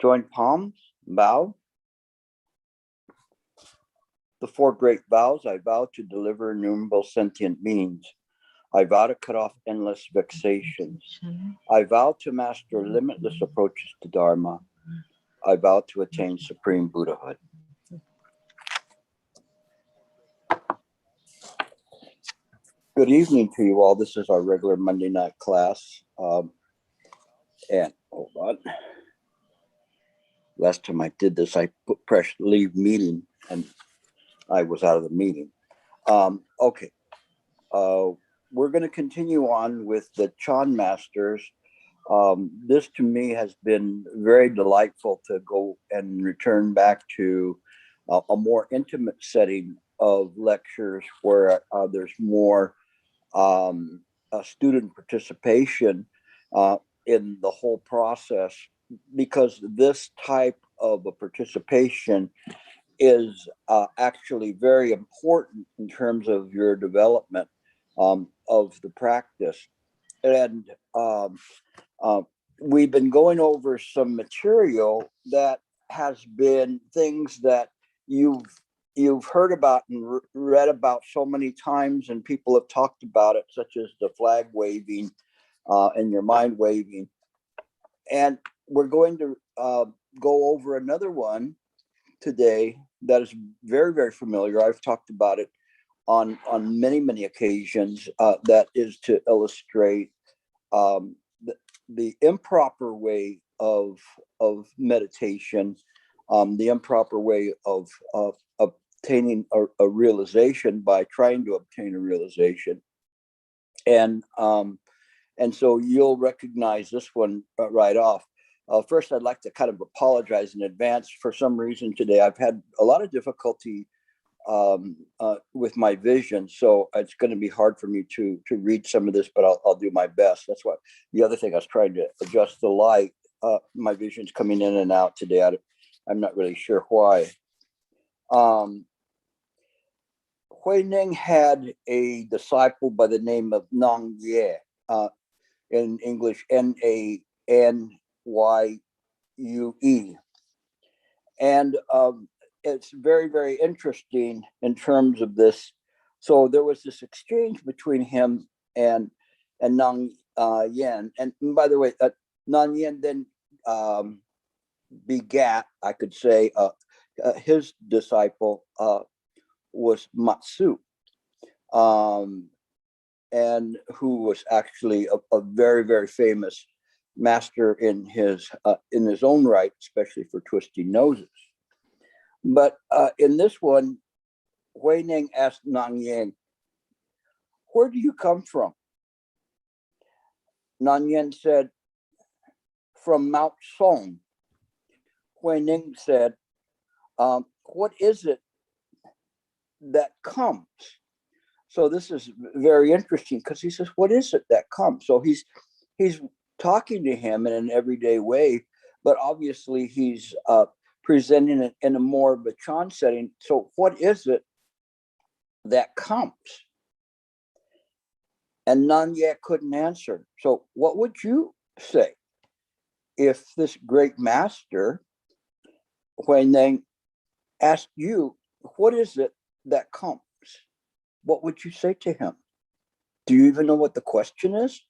Join palms, bow. The four great vows. I vow to deliver innumerable sentient beings. I vow to cut off endless vexations. I vow to master limitless approaches to Dharma. I vow to attain supreme Buddhahood. Good evening to you all. This is our regular Monday night class. And hold on. Last time I did this, I pressed leave meeting and I was out of the meeting. Okay. We're going to continue on with the Chan Masters. This to me has been very delightful to go and return back to a more intimate setting of lectures where there's more student participation in the whole process, because this type of a participation is actually very important in terms of your development of the practice. And we've been going over some material that has been things that you've heard about and read about so many times, and people have talked about it, such as the flag waving and your mind waving. And we're going to go over another one today that is very, very familiar. I've talked about it on many occasions. That is to illustrate the improper way of meditation, the improper way of obtaining a realization by trying to obtain a realization. And so you'll recognize this one right off. First, I'd like to kind of apologize in advance. For some reason today, I've had a lot of difficulty with my vision, so it's going to be hard for me to read some of this, but I'll do my best. That's why the other thing, I was trying to adjust the light. My vision's coming in and out today. I'm not really sure why. Huineng had a disciple by the name of Nang Ye, in English, Nanyue. And it's very, very interesting in terms of this. So there was this exchange between him and Nang Yen. And by the way, Nang Yen then begat, I could say, his disciple was Matsu, and who was actually a very, very famous master in his own right, especially for twisting noses. But in this one, Huineng asked Nang Yen, "Where do you come from?" Nang Yen said, "From Mount Song." Huineng said, "What is it that comes?" So this is very interesting, because he says, "What is it that comes?" So he's talking to him in an everyday way, but obviously he's presenting it in a more of a Chan setting. So what is it that comes? And Nang Ye couldn't answer. So what would you say if this great master, when they asked you, what is it that comes? What would you say to him? Do you even know what the question is?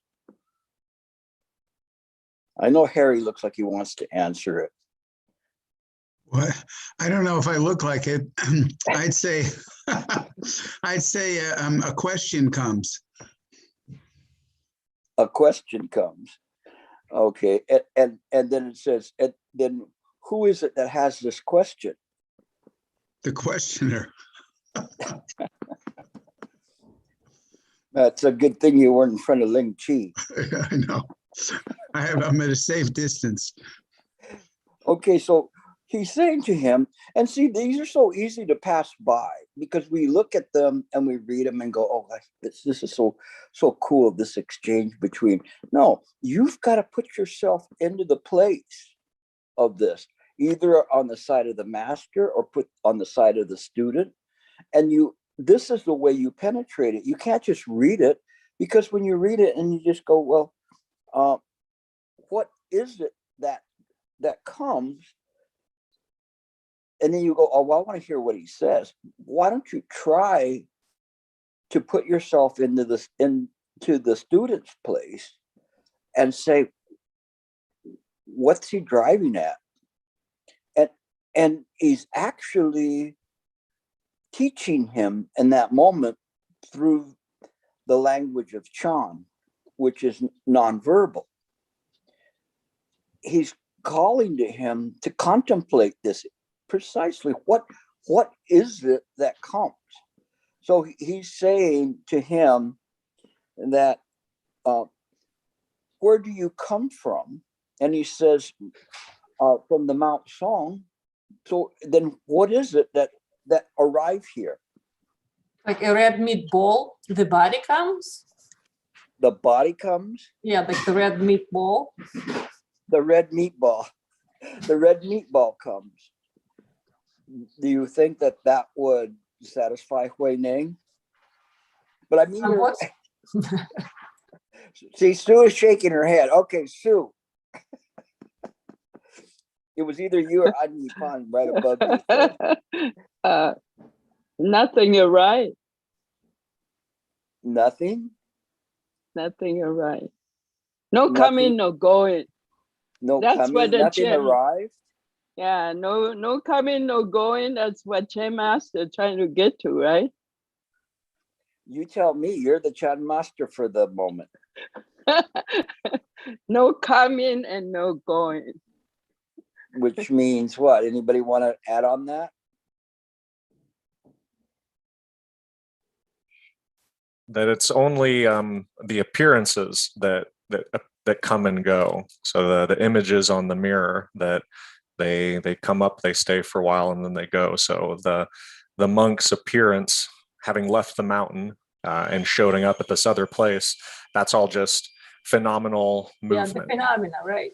I know Harry looks like he wants to answer it. Well, I don't know if I look like it. I'd say, a question comes. A question comes. Okay, and then it says, and then who is it that has this question? The questioner. That's a good thing you weren't in front of Ling Chi. I know. I'm at a safe distance. Okay, so he's saying to him, and see, these are so easy to pass by because we look at them and we read them and go, "Oh, this is so cool, this exchange between." No, you've got to put yourself into the place of this, either on the side of the master or put on the side of the student. And this is the way you penetrate it. You can't just read it, because when you read it and you just go, well, what is it that that comes, and then you go, oh, well, I want to hear what he says. Why don't you try to put yourself into the student's place and say, what's he driving at? And he's actually teaching him in that moment through the language of Chan, which is nonverbal. He's calling to him to contemplate this precisely. What is it that comes? So he's saying to him that, where do you come from? And he says, from the Mount Song. So then what is it that arrive here? Like a red meatball, the body comes? The body comes? Yeah, like the red meatball. The red meatball. The red meatball comes. Do you think that would satisfy Hui Ning? But I mean, see, Sue is shaking her head. Okay, Sue. It was either you or Adi Pan right above you. Nothing, you're right. Nothing? Nothing, you're right. No coming, no going. No That's coming, what the nothing Chan, arrived? yeah, no coming, no going. That's what Chan Master trying to get to, right? You tell me, you're the Chan Master for the moment. No coming and no going. Which means what? Anybody want to add on that? That it's only the appearances that come and go. So the images on the mirror, that they come up, they stay for a while, and then they go. So the monk's appearance, having left the mountain and showing up at this other place, that's all just phenomenal movement. Yeah, the phenomena, right?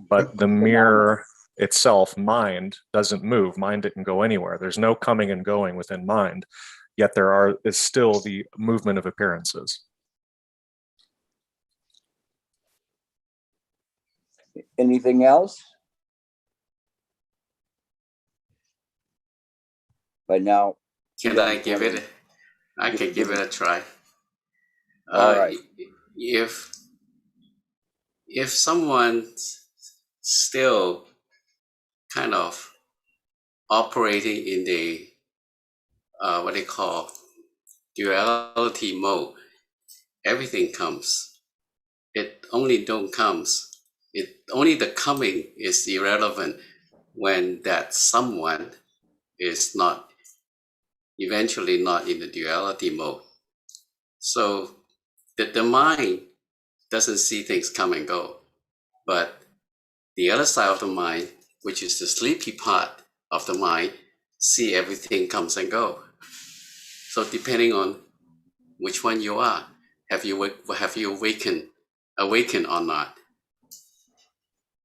But the mirror itself, mind, doesn't move. Mind didn't go anywhere. There's no coming and going within mind, yet there is still the movement of appearances. Anything else? By now. Can I give it? I can give it a try. All right. If someone still kind of operating in the what they call duality mode, everything comes. It only don't comes. It only the coming is irrelevant when that someone is not eventually not in the duality mode. So the mind doesn't see things come and go, but the other side of the mind, which is the sleepy part of the mind, see everything comes and go. So depending on which one you are, have you awakened or not?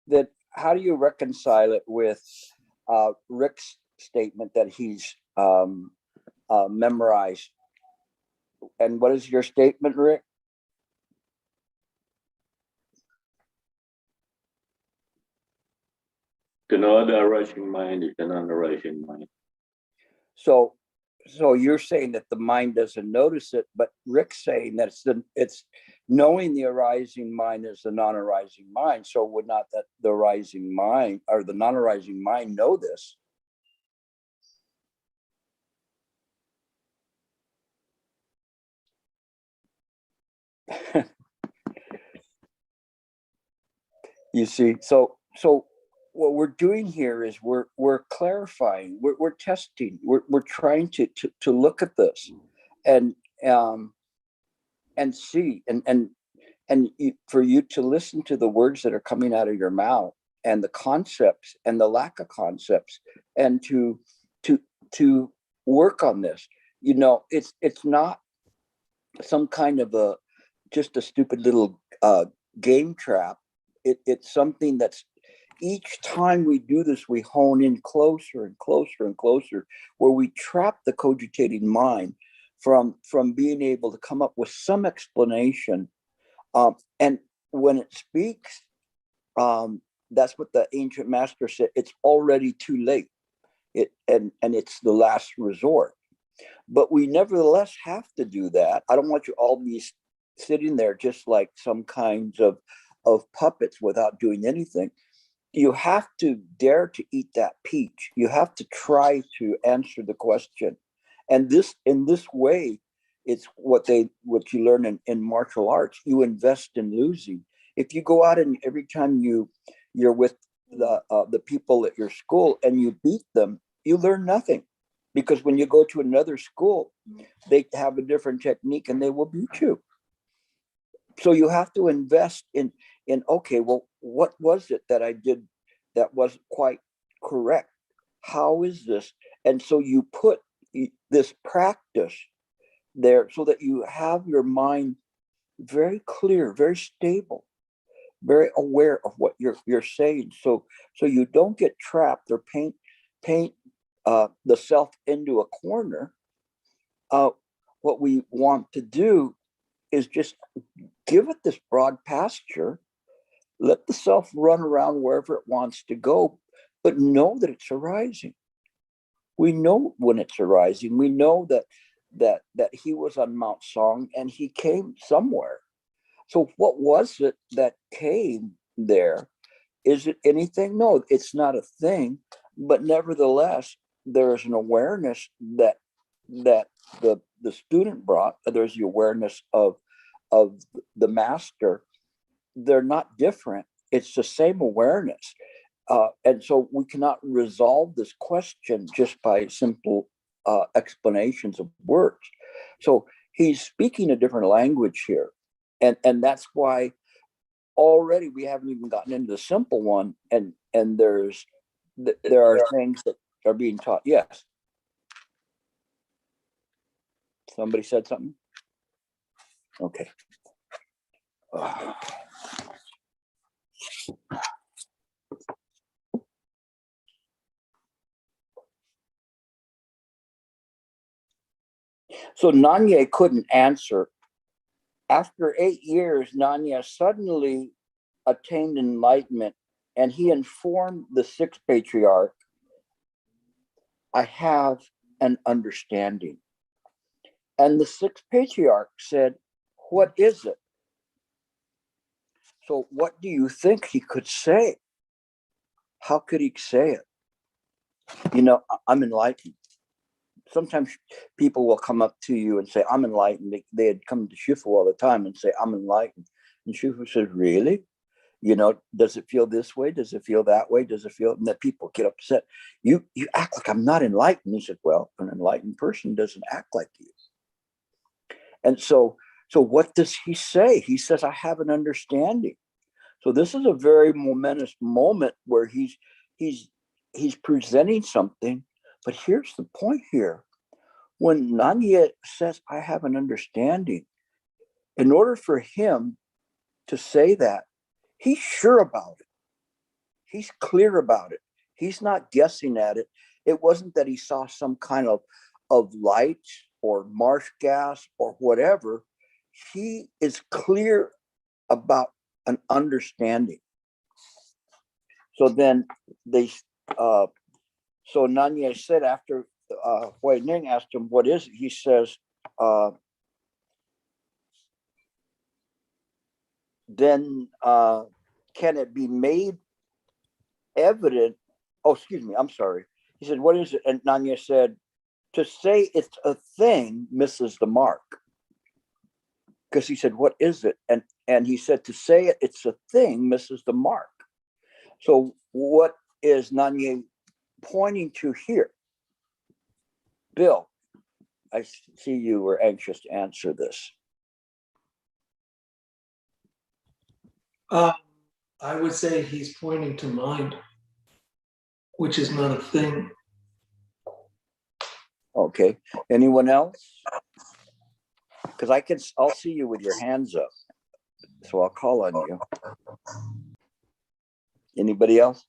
That how do you reconcile it with Rick's statement that he's memorized? And what is your statement, Rick? Another arising mind is an arising mind. So you're saying that the mind doesn't notice it, but Rick's saying that it's knowing the arising mind is the non-arising mind. So would not that the arising mind or the non-arising mind know this? You see, so what we're doing here is we're clarifying, we're testing, we're trying to look at this and see and for you to listen to the words that are coming out of your mouth and the concepts and the lack of concepts and to work on this. You know, it's not some kind of just a stupid little game trap. It's something that's each time we do this, we hone in closer and closer and closer, where we trap the cogitating mind from being able to come up with some explanation. And when it speaks, that's what the ancient master said. It's already too late. And it's the last resort. But we nevertheless have to do that. I don't want you all be sitting there just like some kinds of puppets without doing anything. You have to dare to eat that peach. You have to try to answer the question. And in this way, it's what you learn in martial arts. You invest in losing. If you go out and every time you're with the people at your school and you beat them, you learn nothing. Because when you go to another school, they have a different technique and they will beat you. So you have to invest in okay, well, what was it that I did that wasn't quite correct? How is this? And so you put this practice there so that you have your mind very clear, very stable, very aware of what you're saying. So you don't get trapped or paint the self into a corner. What we want to do is just give it this broad pasture, let the self run around wherever it wants to go, but know that it's arising. We know when it's arising. We know that he was on Mount Song and he came somewhere. So what was it that came there? Is it anything? No, it's not a thing, but nevertheless, there's an awareness that the student brought. There's the awareness of the master. They're not different. It's the same awareness. And so we cannot resolve this question just by simple explanations of words. So he's speaking a different language here. And that's why already we haven't even gotten into the simple one. And there are things that are being taught. Yes. Somebody said something? Okay. So Nanye couldn't answer. After 8 years, Nanya suddenly attained enlightenment, and he informed the sixth patriarch, I have an understanding. And the sixth patriarch said, what is it? So what do you think he could say? How could he say it? You know, I'm enlightened. Sometimes people will come up to you and say, I'm enlightened. They had come to Shifu all the time and say, I'm enlightened. And Shifu says, really? You know, does it feel this way? Does it feel that way? Does it feel, and that people get upset. You act like I'm not enlightened. He said, well, an enlightened person doesn't act like you. And so what does he say? He says, I have an understanding. So this is a very momentous moment where he's presenting something. But here's the point here. When Nanya says, I have an understanding, in order for him to say that, he's sure about it. He's clear about it. He's not guessing at it. It wasn't that he saw some kind of light or marsh gas or whatever. He is clear about an understanding. So then so Nanya said after Hui Ning asked him, what is it? He says, then can it be made evident? Oh, excuse me, I'm sorry. He said, what is it? And Nanya said, to say it's a thing misses the mark. Because he said, what is it? And he said, to say it's a thing misses the mark. So what is Nanya pointing to here? Bill, I see you were anxious to answer this. I would say he's pointing to mind, which is not a thing. Okay. Anyone else? Because I'll see you with your hands up. So I'll call on you. Anybody else?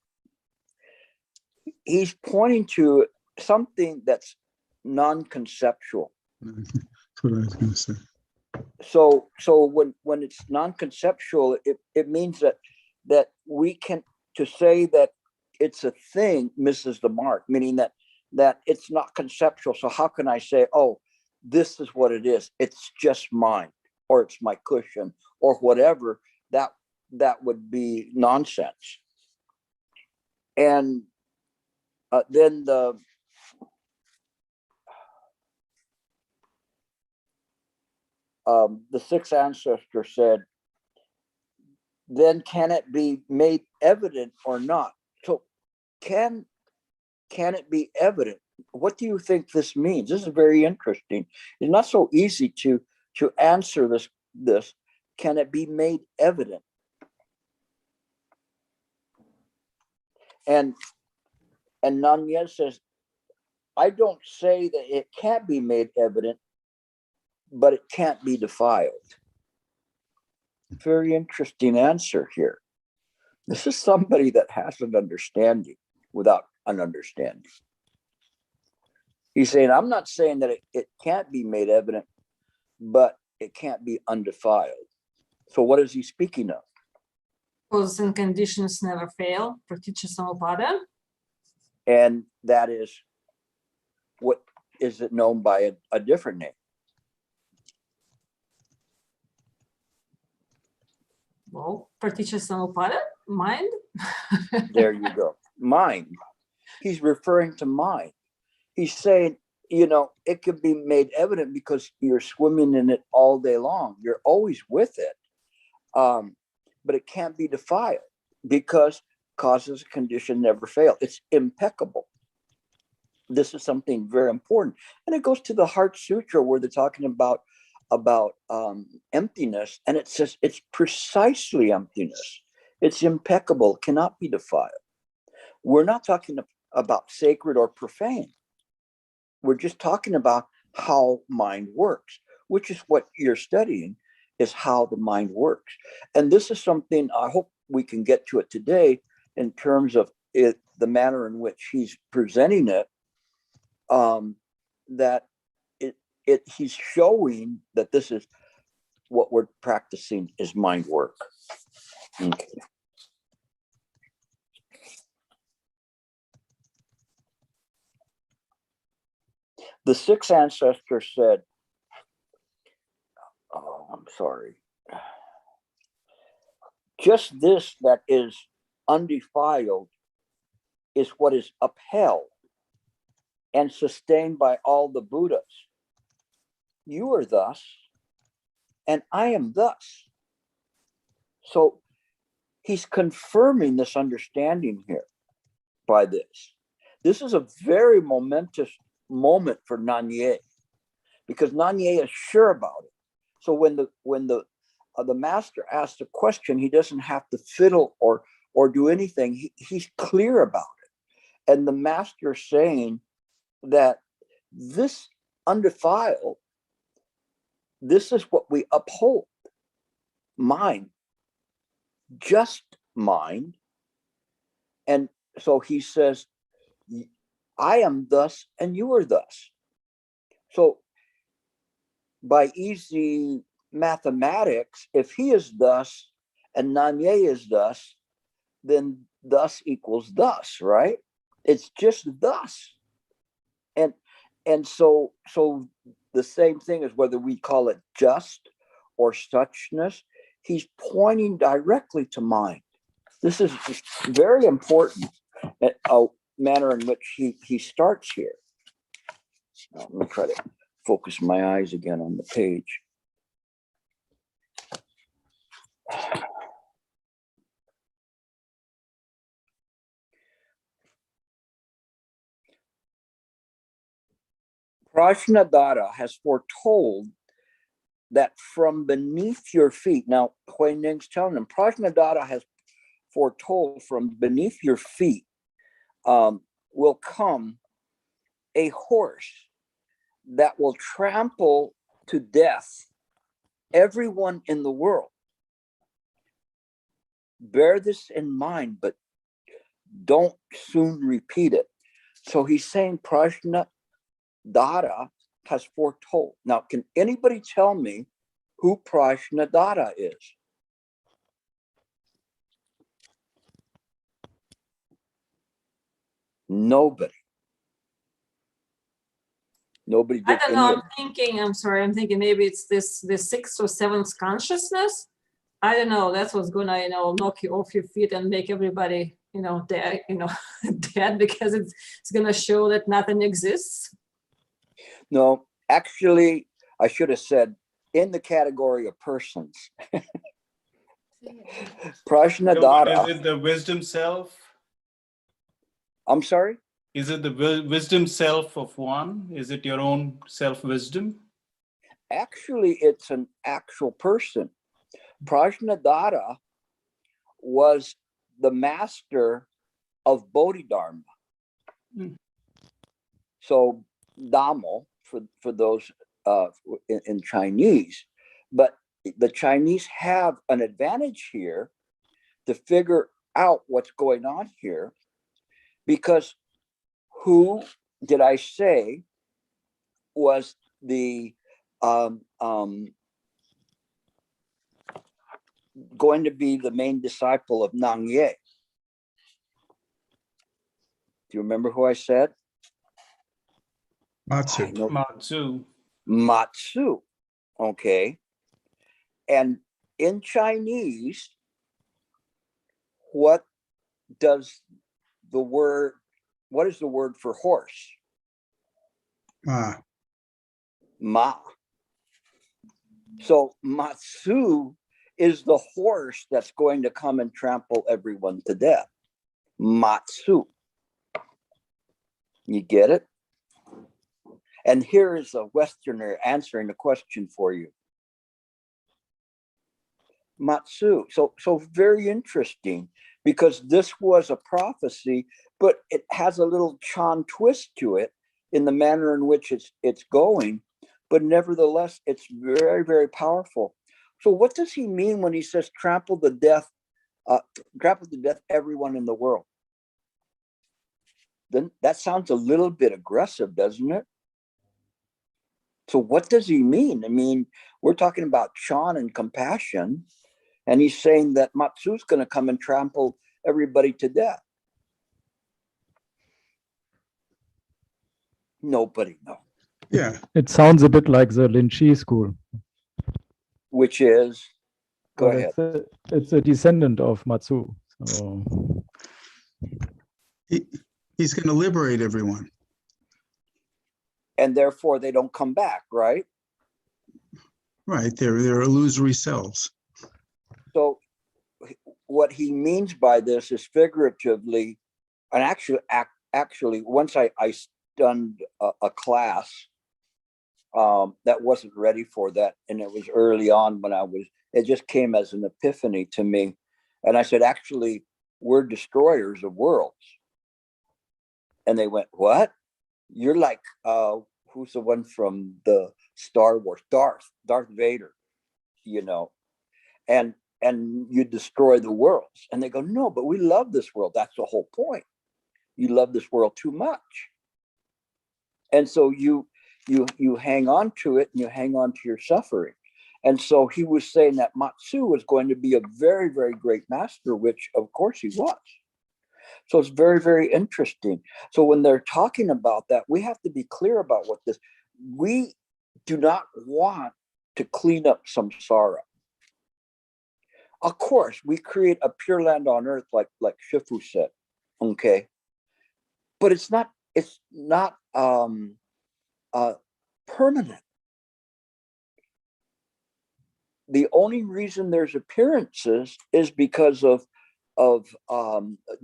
He's pointing to something that's non-conceptual. That's what I was going to say. So when it's non-conceptual, it means that we can to say that it's a thing misses the mark, meaning that it's not conceptual. So how can I say, oh, this is what it is? It's just mine, or it's my cushion, or whatever. That would be nonsense. And then the sixth ancestor said, then can it be made evident or not? So can it be evident? What do you think this means? This is very interesting. It's not so easy to answer this. Can it be made evident? And Nanya says, I don't say that it can't be made evident, but it can't be defiled. Very interesting answer here. This is somebody that has an understanding without an understanding. He's saying, I'm not saying that it can't be made evident, but it can't be undefiled. So what is he speaking of? Causes and conditions never fail. Praticca Samuppada. And that is, what is it known by a different name? Well, Praticca Samuppada, mind. There you go. Mind. He's referring to mind. He's saying, it can be made evident because you're swimming in it all day long. You're always with it. But it can't be defiled because causes condition never fail. It's impeccable. This is something very important. And it goes to the Heart Sutra where they're talking about emptiness. And it says it's precisely emptiness. It's impeccable, cannot be defiled. We're not talking about sacred or profane. We're just talking about how mind works, which is what you're studying, is how the mind works. And this is something I hope we can get to it today in terms of it, the manner in which he's presenting it, that he's showing that this is what we're practicing is mind work. Okay. The sixth ancestor said, oh, I'm sorry. Just this that is undefiled is what is upheld and sustained by all the Buddhas. You are thus, and I am thus. So he's confirming this understanding here by this. This is a very momentous moment for Nanye, because Nanye is sure about it. So when the master asks a question, he doesn't have to fiddle or do anything. He's clear about it. And the master is saying that this undefiled, this is what we uphold. Mind, just mind. And so he says, I am thus and you are thus. So by easy mathematics, if he is thus and Nanye is thus, then thus equals thus, right? It's just thus. And so the same thing is whether we call it just or suchness, he's pointing directly to mind. This is very important, a manner in which he starts here. Now, let me try to focus my eyes again on the page. Prajnadhara has foretold that from beneath your feet, now Huineng's telling him, Prajnadhara has foretold from beneath your feet will come a horse that will trample to death everyone in the world. Bear this in mind, but don't soon repeat it. So he's saying Prajnadhara has foretold. Now, can anybody tell me who Prajnadhara is? Nobody. Nobody I did don't any know. of I'm thinking maybe it's the sixth or seventh consciousness. I don't know. That's what's gonna, knock you off your feet and make everybody, dead, dead, because it's gonna show that nothing exists. No, actually, I should have said in the category of persons. Prajnadhara. Is it the wisdom self? I'm sorry? Is it the wisdom self of one? Is it your own self-wisdom? Actually, it's an actual person. Prajnadhara was the master of Bodhidharma. Hmm. So Dhammo, for those in Chinese, but the Chinese have an advantage here to figure out what's going on here, because who did I say was the going to be the main disciple of Nang Ye? Do you remember who I said? Matsu. Matsu. Matsu. Okay. And in Chinese, what is the word for horse? Ma. So Matsu is the horse that's going to come and trample everyone to death. Matsu. You get it? And here is a Westerner answering the question for you. Matsu. So very interesting, because this was a prophecy, but it has a little Chan twist to it in the manner in which it's going, but nevertheless, it's very, very powerful. So what does he mean when he says trample to death everyone in the world? Then that sounds a little bit aggressive, doesn't it? So what does he mean? I mean, we're talking about Chan and compassion, and he's saying that Matsu's going to come and trample everybody to death. Nobody knows. Yeah. It sounds a bit like the Lin Chi school. Which is, go ahead. It's a descendant of Matsu. So. He's going to liberate everyone. And therefore they don't come back, right? Right. They're illusory selves. So what he means by this is figuratively, and actually once I stunned a class that wasn't ready for that, and it was early on when it just came as an epiphany to me. And I said, actually, we're destroyers of worlds. And they went, what? You're like, who's the one from the Star Wars? Darth Vader, and you destroy the worlds. And they go, no, but we love this world. That's the whole point. You love this world too much. And so you hang on to it, and you hang on to your suffering. And so he was saying that Matsu was going to be a very, very great master, which of course he was. So it's very, very interesting. So when they're talking about that, we have to be clear about what this, we do not want to clean up samsara. Of course, we create a pure land on earth, like Shifu said, okay? But it's not permanent. The only reason there's appearances is because of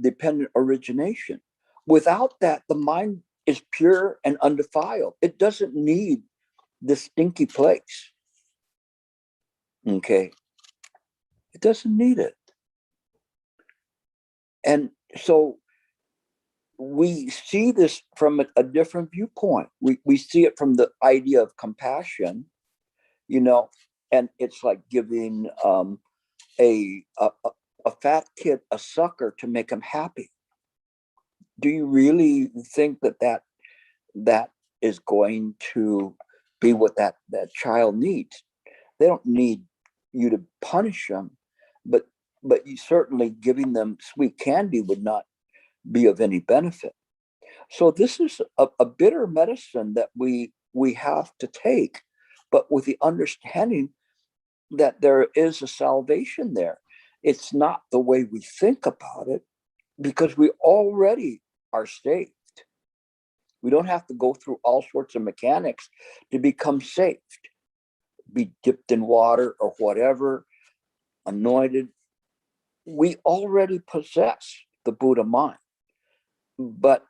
dependent origination. Without that, the mind is pure and undefiled. It doesn't need this stinky place. Okay. It doesn't need it. And so we see this from a different viewpoint. We see it from the idea of compassion, and it's like giving a fat kid a sucker to make him happy. Do you really think that is going to be what that child needs? They don't need you to punish them, but you certainly giving them sweet candy would not be of any benefit. So this is a bitter medicine that we have to take, but with the understanding that there is a salvation there. It's not the way we think about it, because we already are saved. We don't have to go through all sorts of mechanics to become saved, be dipped in water or whatever, anointed. We already possess the Buddha mind, but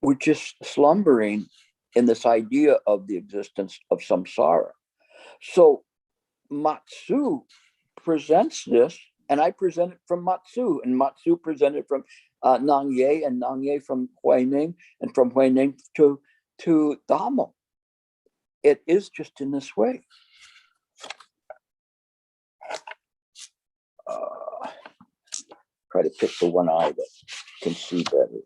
we're just slumbering in this idea of the existence of samsara. So Matsu presents this, and I present it from Matsu, and Matsu presented from Nang Ye, and Nang Ye from Huineng, and from Huineng to Dharma. It is just in this way. Try to pick the one eye that can see better.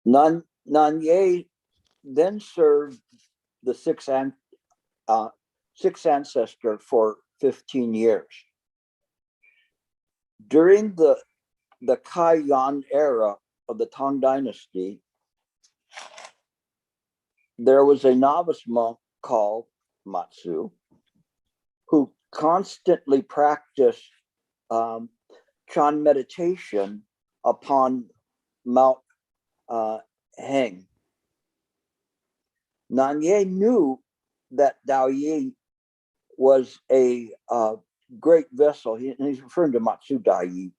Nang Ye then served the sixth ancestor for 15 years. During the Kaiyan era of the Tang Dynasty, there was a novice monk called Matsu who constantly practiced Chan meditation upon Mount Heng. Nanye knew that Dao Yi was a great vessel. He's referring to Matsu Dao Yi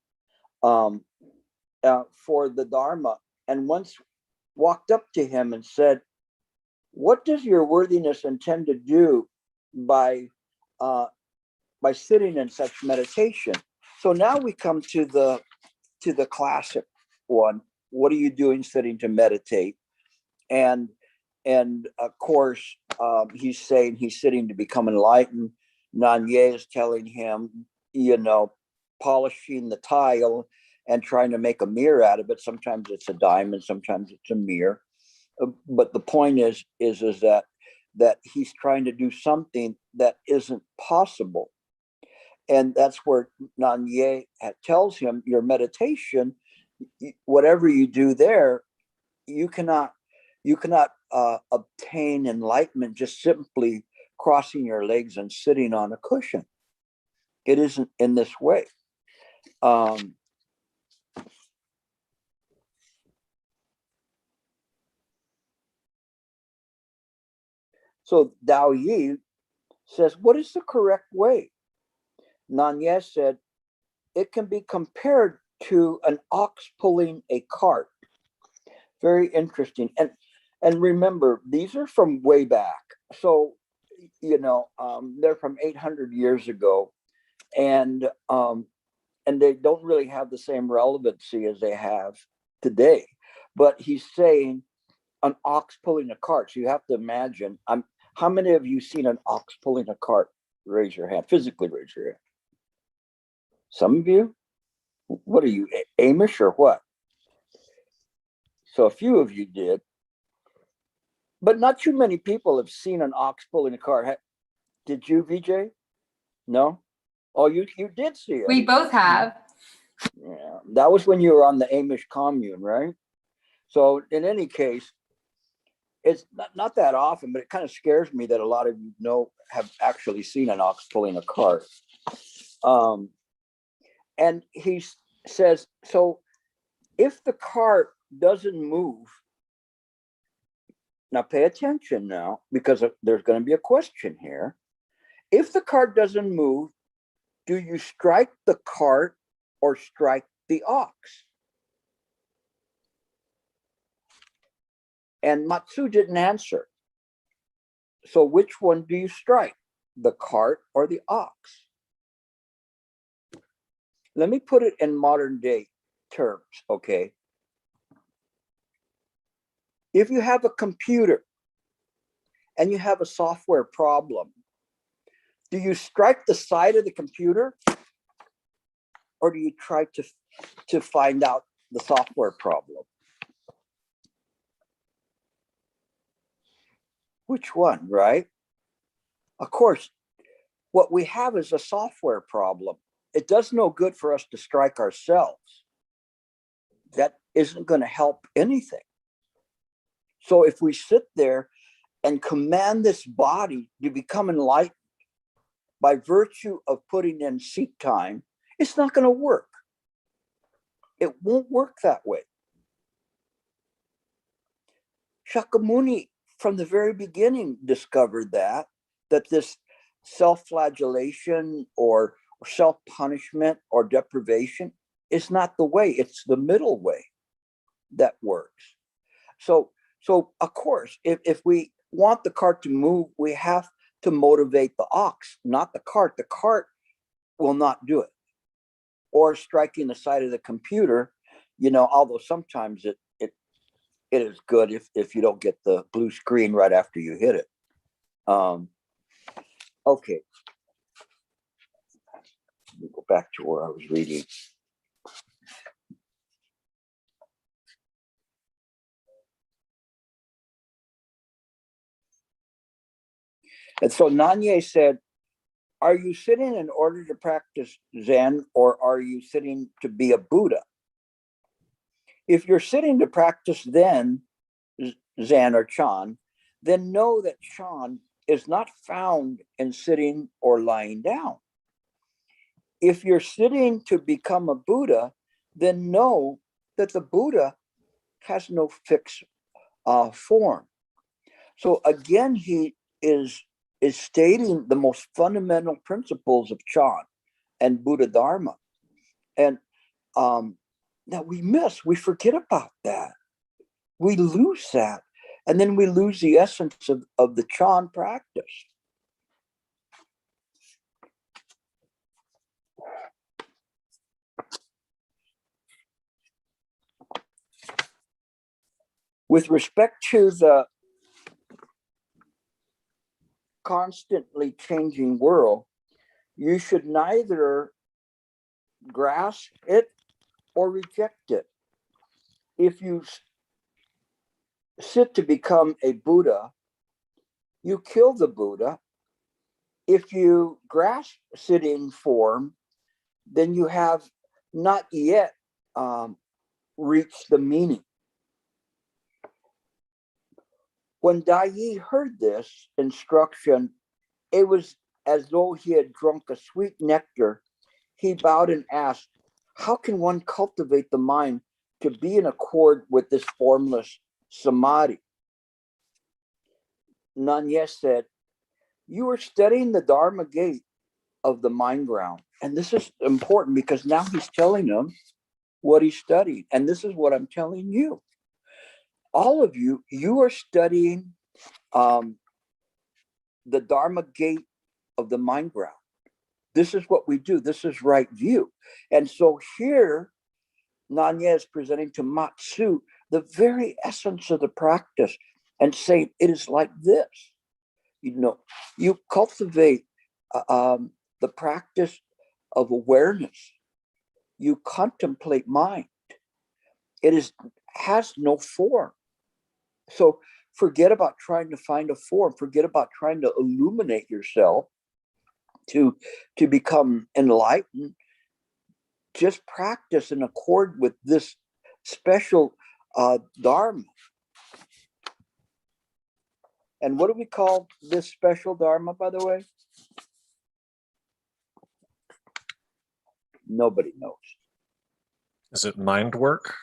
for the Dharma, and once walked up to him and said, "What does your worthiness intend to do by sitting in such meditation?" So now we come to the classic one. What are you doing sitting to meditate? And of course, he's saying he's sitting to become enlightened. Nanye is telling him, polishing the tile and trying to make a mirror out of it. Sometimes it's a diamond, sometimes it's a mirror. But the point is that he's trying to do something that isn't possible. And that's where Nanye tells him, your meditation, whatever you do there, you cannot obtain enlightenment just simply crossing your legs and sitting on a cushion. It isn't in this way. So Dao Yi says, what is the correct way? Nanye said, it can be compared to an ox pulling a cart. Very interesting. And remember, these are from way back. So, they're from 800 years ago. And they don't really have the same relevancy as they have today. But he's saying an ox pulling a cart. So you have to imagine, how many of you seen an ox pulling a cart? Raise your hand, physically raise your hand. Some of you? What are you, Amish or what? So a few of you did. But not too many people have seen an ox pulling a cart. Did you, VJ? No? Oh, you did see it. We both have. Yeah, that was when you were on the Amish commune, right? So in any case, it's not that often, but it kind of scares me that a lot of you have actually seen an ox pulling a cart. And he says, so if the cart doesn't move, now pay attention now, because there's going to be a question here. If the cart doesn't move, do you strike the cart or strike the ox? And Matsu didn't answer. So which one do you strike, the cart or the ox? Let me put it in modern day terms, okay? If you have a computer and you have a software problem, do you strike the side of the computer or do you try to find out the software problem? Which one, right? Of course, what we have is a software problem. It does no good for us to strike ourselves. that isn't going to help anything. So if we sit there and command this body to become enlightened by virtue of putting in seat time, it's not going to work. It won't work that way. Shakyamuni, from the very beginning, discovered that this self-flagellation or self-punishment or deprivation is not the way. It's the middle way that works. So of course, if we want the cart to move, we have to motivate the ox, not the cart. The cart will not do it. Or striking the side of the computer, although sometimes it is good if you don't get the blue screen right after you hit it. Okay. Let me go back to where I was reading. And so Nanye said, are you sitting in order to practice Zen, or are you sitting to be a Buddha? If you're sitting to practice Zen or Chan, then know that Chan is not found in sitting or lying down. If you're sitting to become a Buddha, then know that the Buddha has no fixed form. So again, he is stating the most fundamental principles of Chan and Buddha Dharma. And that we forget about that. We lose that. And then we lose the essence of the Chan practice. With respect to the constantly changing world, you should neither grasp it or reject it. If you sit to become a Buddha, you kill the Buddha. If you grasp sitting form, then you have not yet reached the meaning. When Dai heard this instruction, it was as though he had drunk a sweet nectar. He bowed and asked, how can one cultivate the mind to be in accord with this formless samadhi? Nanye said, you are studying the Dharma gate of the mind ground. And this is important because now he's telling them what he studied. And this is what I'm telling you. All of you, you are studying the Dharma gate of the mind ground. This is what we do. This is right view. And so here, Nanye is presenting to Matsu the very essence of the practice and saying it is like this. You cultivate the practice of awareness. You contemplate mind. It has no form. So forget about trying to find a form. Forget about trying to illuminate yourself to become enlightened. Just practice in accord with this special Dharma. And what do we call this special Dharma, by the way? Nobody knows. Is it mind work?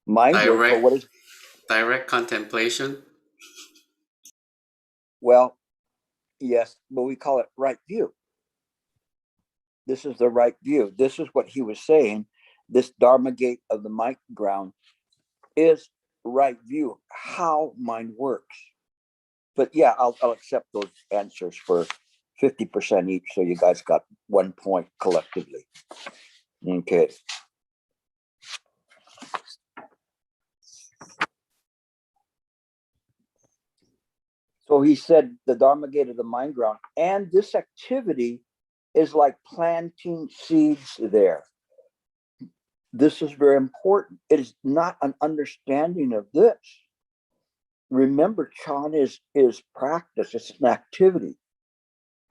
Mind work, but what is direct contemplation? Well, yes, but we call it right view. This is the right view. This is what he was saying. This Dharma gate of the mind ground is right view, how mind works. But yeah, I'll accept those answers for 50% each. So you guys got 1 point collectively. Okay. So he said the Dharma gate of the mind ground, and this activity is like planting seeds there. This is very important. It is not an understanding of this. Remember, Chan is practice. It's an activity.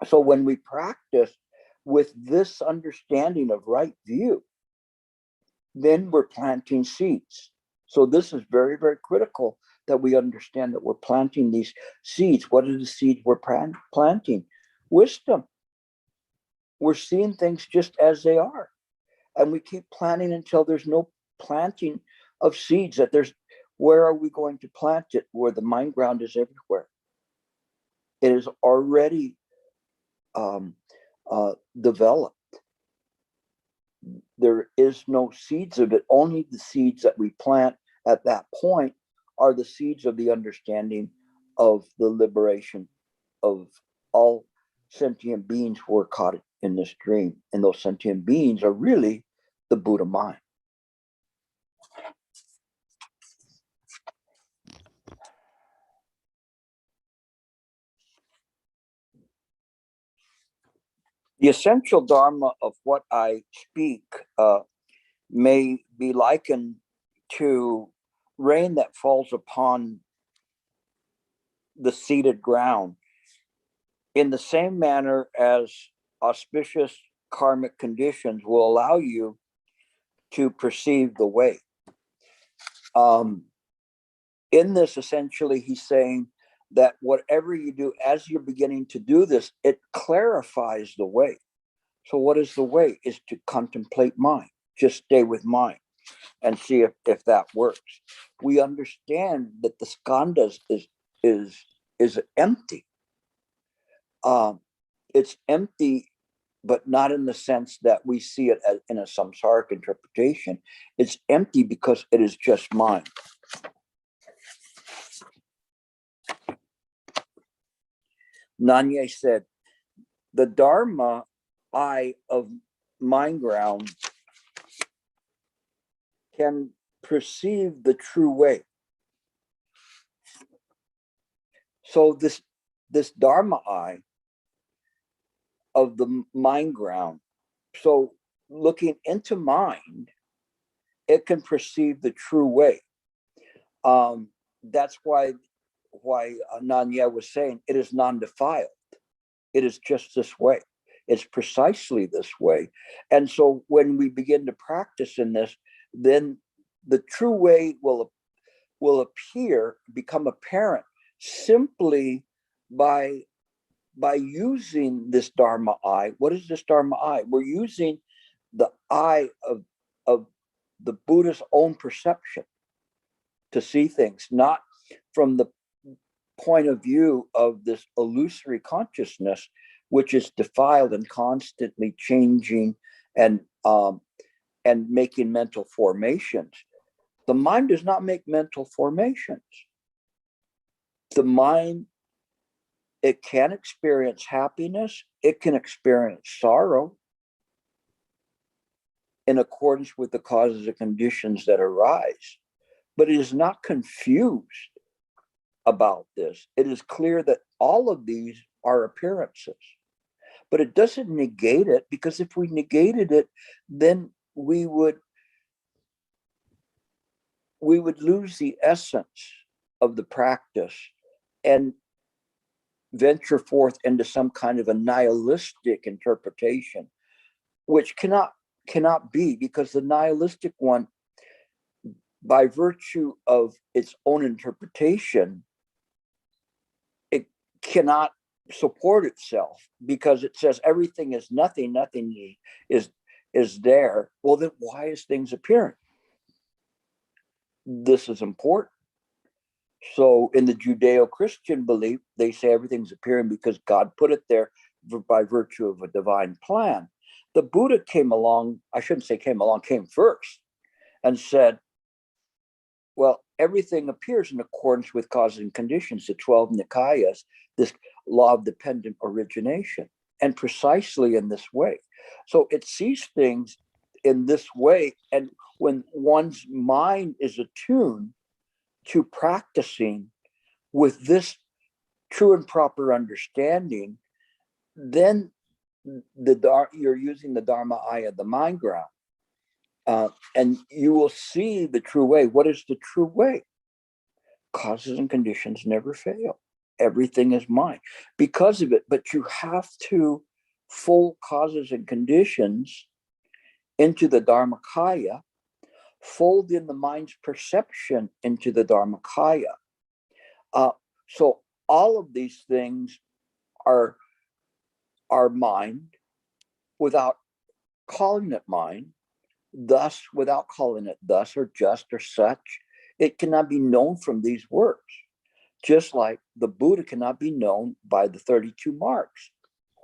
So when we practice with this understanding of right view, then we're planting seeds. So this is very, very critical that we understand that we're planting these seeds. What are the seeds we're planting? Wisdom. We're seeing things just as they are. And we keep planting until there's no planting of seeds. Where are we going to plant it? Where the mind ground is everywhere. It is already developed. There is no seeds of it. Only the seeds that we plant at that point are the seeds of the understanding of the liberation of all sentient beings who are caught in this dream. And those sentient beings are really the Buddha mind. The essential Dharma of what I speak may be likened to rain that falls upon the seeded ground, in the same manner as auspicious karmic conditions will allow you to perceive the way. In this, essentially, he's saying that whatever you do, as you're beginning to do this, it clarifies the way. So what is the way? Is to contemplate mind. Just stay with mind and see if that works. We understand that the skandhas is empty. It's empty, but not in the sense that we see it as in a samsaric interpretation. It's empty because it is just mind. Nanye said, the Dharma eye of mind ground can perceive the true way. So this Dharma eye of the mind ground, so looking into mind, it can perceive the true way. That's why Nanya was saying it is non-defiled. It is just this way. It's precisely this way. And so when we begin to practice in this, then the true way will become apparent simply by using this Dharma eye. What is this Dharma eye? We're using the eye of the Buddha's own perception to see things, not from the point of view of this illusory consciousness, which is defiled and constantly changing and making mental formations. The mind does not make mental formations. The mind, it can experience happiness, it can experience sorrow in accordance with the causes and conditions that arise, but it is not confused about this. It is clear that all of these are appearances, but it doesn't negate it, because if we negated it, then we would lose the essence of the practice and venture forth into some kind of a nihilistic interpretation, which cannot be, because the nihilistic one, by virtue of its own interpretation, it cannot support itself, because it says everything is nothing, nothing is there. Well, then why is things appearing? This is important. So in the Judeo-Christian belief, they say everything's appearing because God put it there by virtue of a divine plan. The Buddha came along, I shouldn't say came along, came first and said, well, everything appears in accordance with causes and conditions, the 12 Nikayas, this law of dependent origination, and precisely in this way. So it sees things in this way, and when one's mind is attuned to practicing with this true and proper understanding, then you're using the Dharma eye of the mind ground. And you will see the true way. What is the true way? Causes and conditions never fail. Everything is mind because of it. But you have to fold causes and conditions into the Dharmakaya fold in the mind's perception into the Dharmakaya. So all of these things are mind without calling it mind, thus without calling it thus or just or such. It cannot be known from these words, just like the Buddha cannot be known by the 32 marks.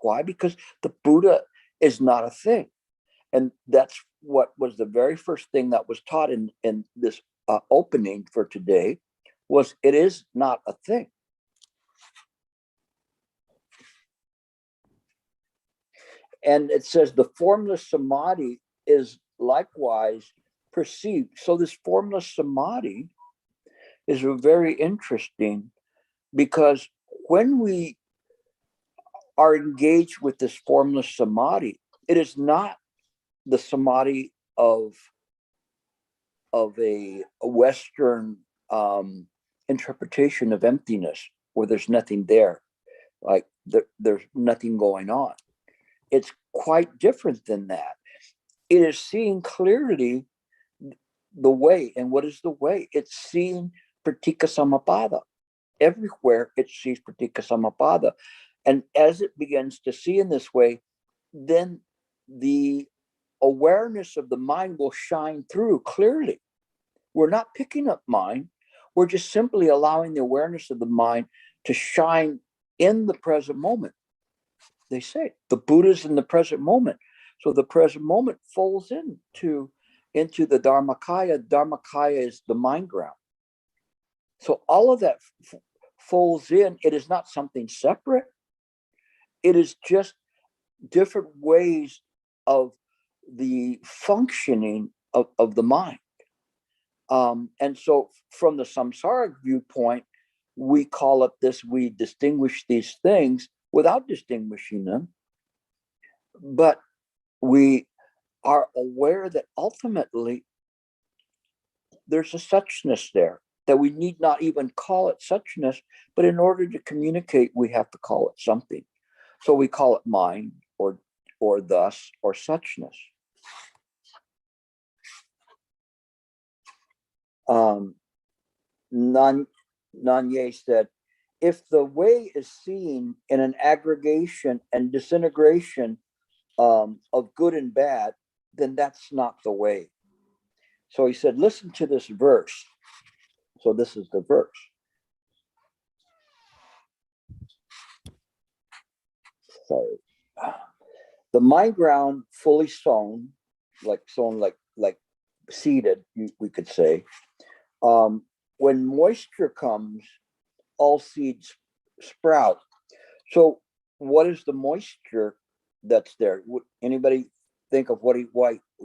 Why? Because the Buddha is not a thing. And that's what was the very first thing that was taught in this opening for today, was it is not a thing. And it says the formless samadhi is likewise perceived. So this formless samadhi is very interesting, because when we are engaged with this formless samadhi, it is not the samadhi of a Western interpretation of emptiness, where there's nothing there, like there's nothing going on. It's quite different than that. It is seeing clearly the way. And what is the way? It's seeing pratika samappada. Everywhere it sees pratika samappada. And as it begins to see in this way, then the awareness of the mind will shine through clearly. We're not picking up mind. We're just simply allowing the awareness of the mind to shine in the present moment. They say the Buddha's in the present moment. So the present moment folds into the Dharmakaya. Dharmakaya is the mind ground. So all of that folds in. It is not something separate. It is just different ways of the functioning of the mind. And so from the samsaric viewpoint, we call it this, we distinguish these things without distinguishing them. But we are aware that ultimately there's a suchness there, that we need not even call it suchness, but in order to communicate, we have to call it something. So we call it mind or thus or suchness. Nanye said, if the way is seen in an aggregation and disintegration of good and bad, then that's not the way. So he said, listen to this verse. So this is the verse. Sorry. The mind ground fully sown like seeded, we could say. When moisture comes, all seeds sprout. So what is the moisture that's there? Would anybody think of what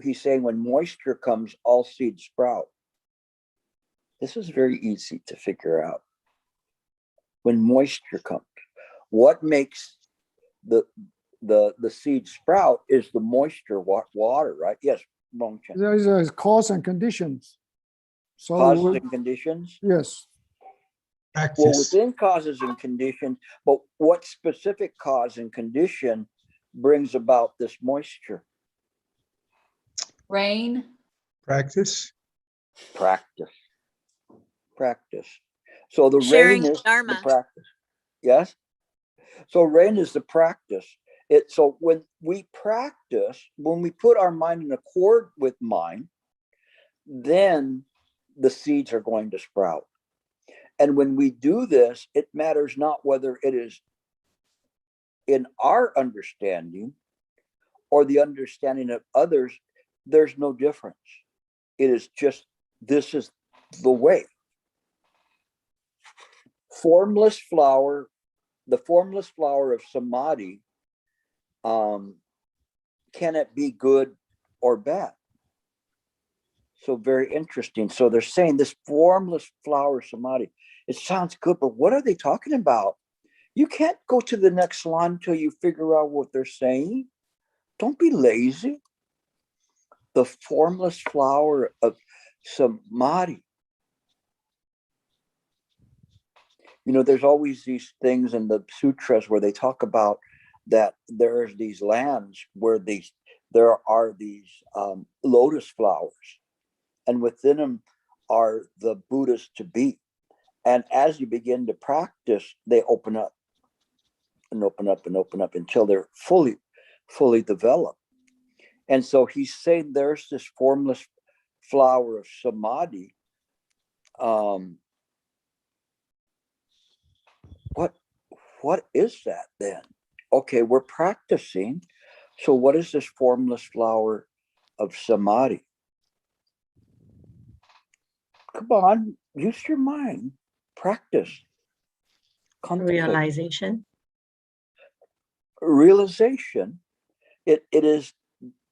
he's saying? When moisture comes, all seeds sprout. This is very easy to figure out. When moisture comes, what makes the seed sprout is the moisture, water, right? Yes, Mongchen. There is a cause and conditions. So Causes and conditions? Yes. Practice. Well, within causes and conditions, but what specific cause and condition brings about this moisture? Rain. Practice. Practice. So the Sharing rain is Dharma. the practice. Yes? So rain is the practice. So when we practice, when we put our mind in accord with mind, then the seeds are going to sprout. And when we do this, it matters not whether it is in our understanding or the understanding of others. There's no difference. It is just, this is the way. Formless flower, the formless flower of samadhi, can it be good or bad? So very interesting. So they're saying this formless flower samadhi, it sounds good, but what are they talking about? You can't go to the next line until you figure out what they're saying. Don't be lazy. The formless flower of samadhi. You know, there's always these things in the sutras where they talk about that there's these lands where there are these lotus flowers. and within them are the Buddhas to be. And as you begin to practice, they open up and open up and open up until they're fully developed. And so he's saying there's this formless flower of samadhi. What is that then? Okay, we're practicing. So what is this formless flower of samadhi? Come on, use your mind. Practice. Contemplate. Realization. It is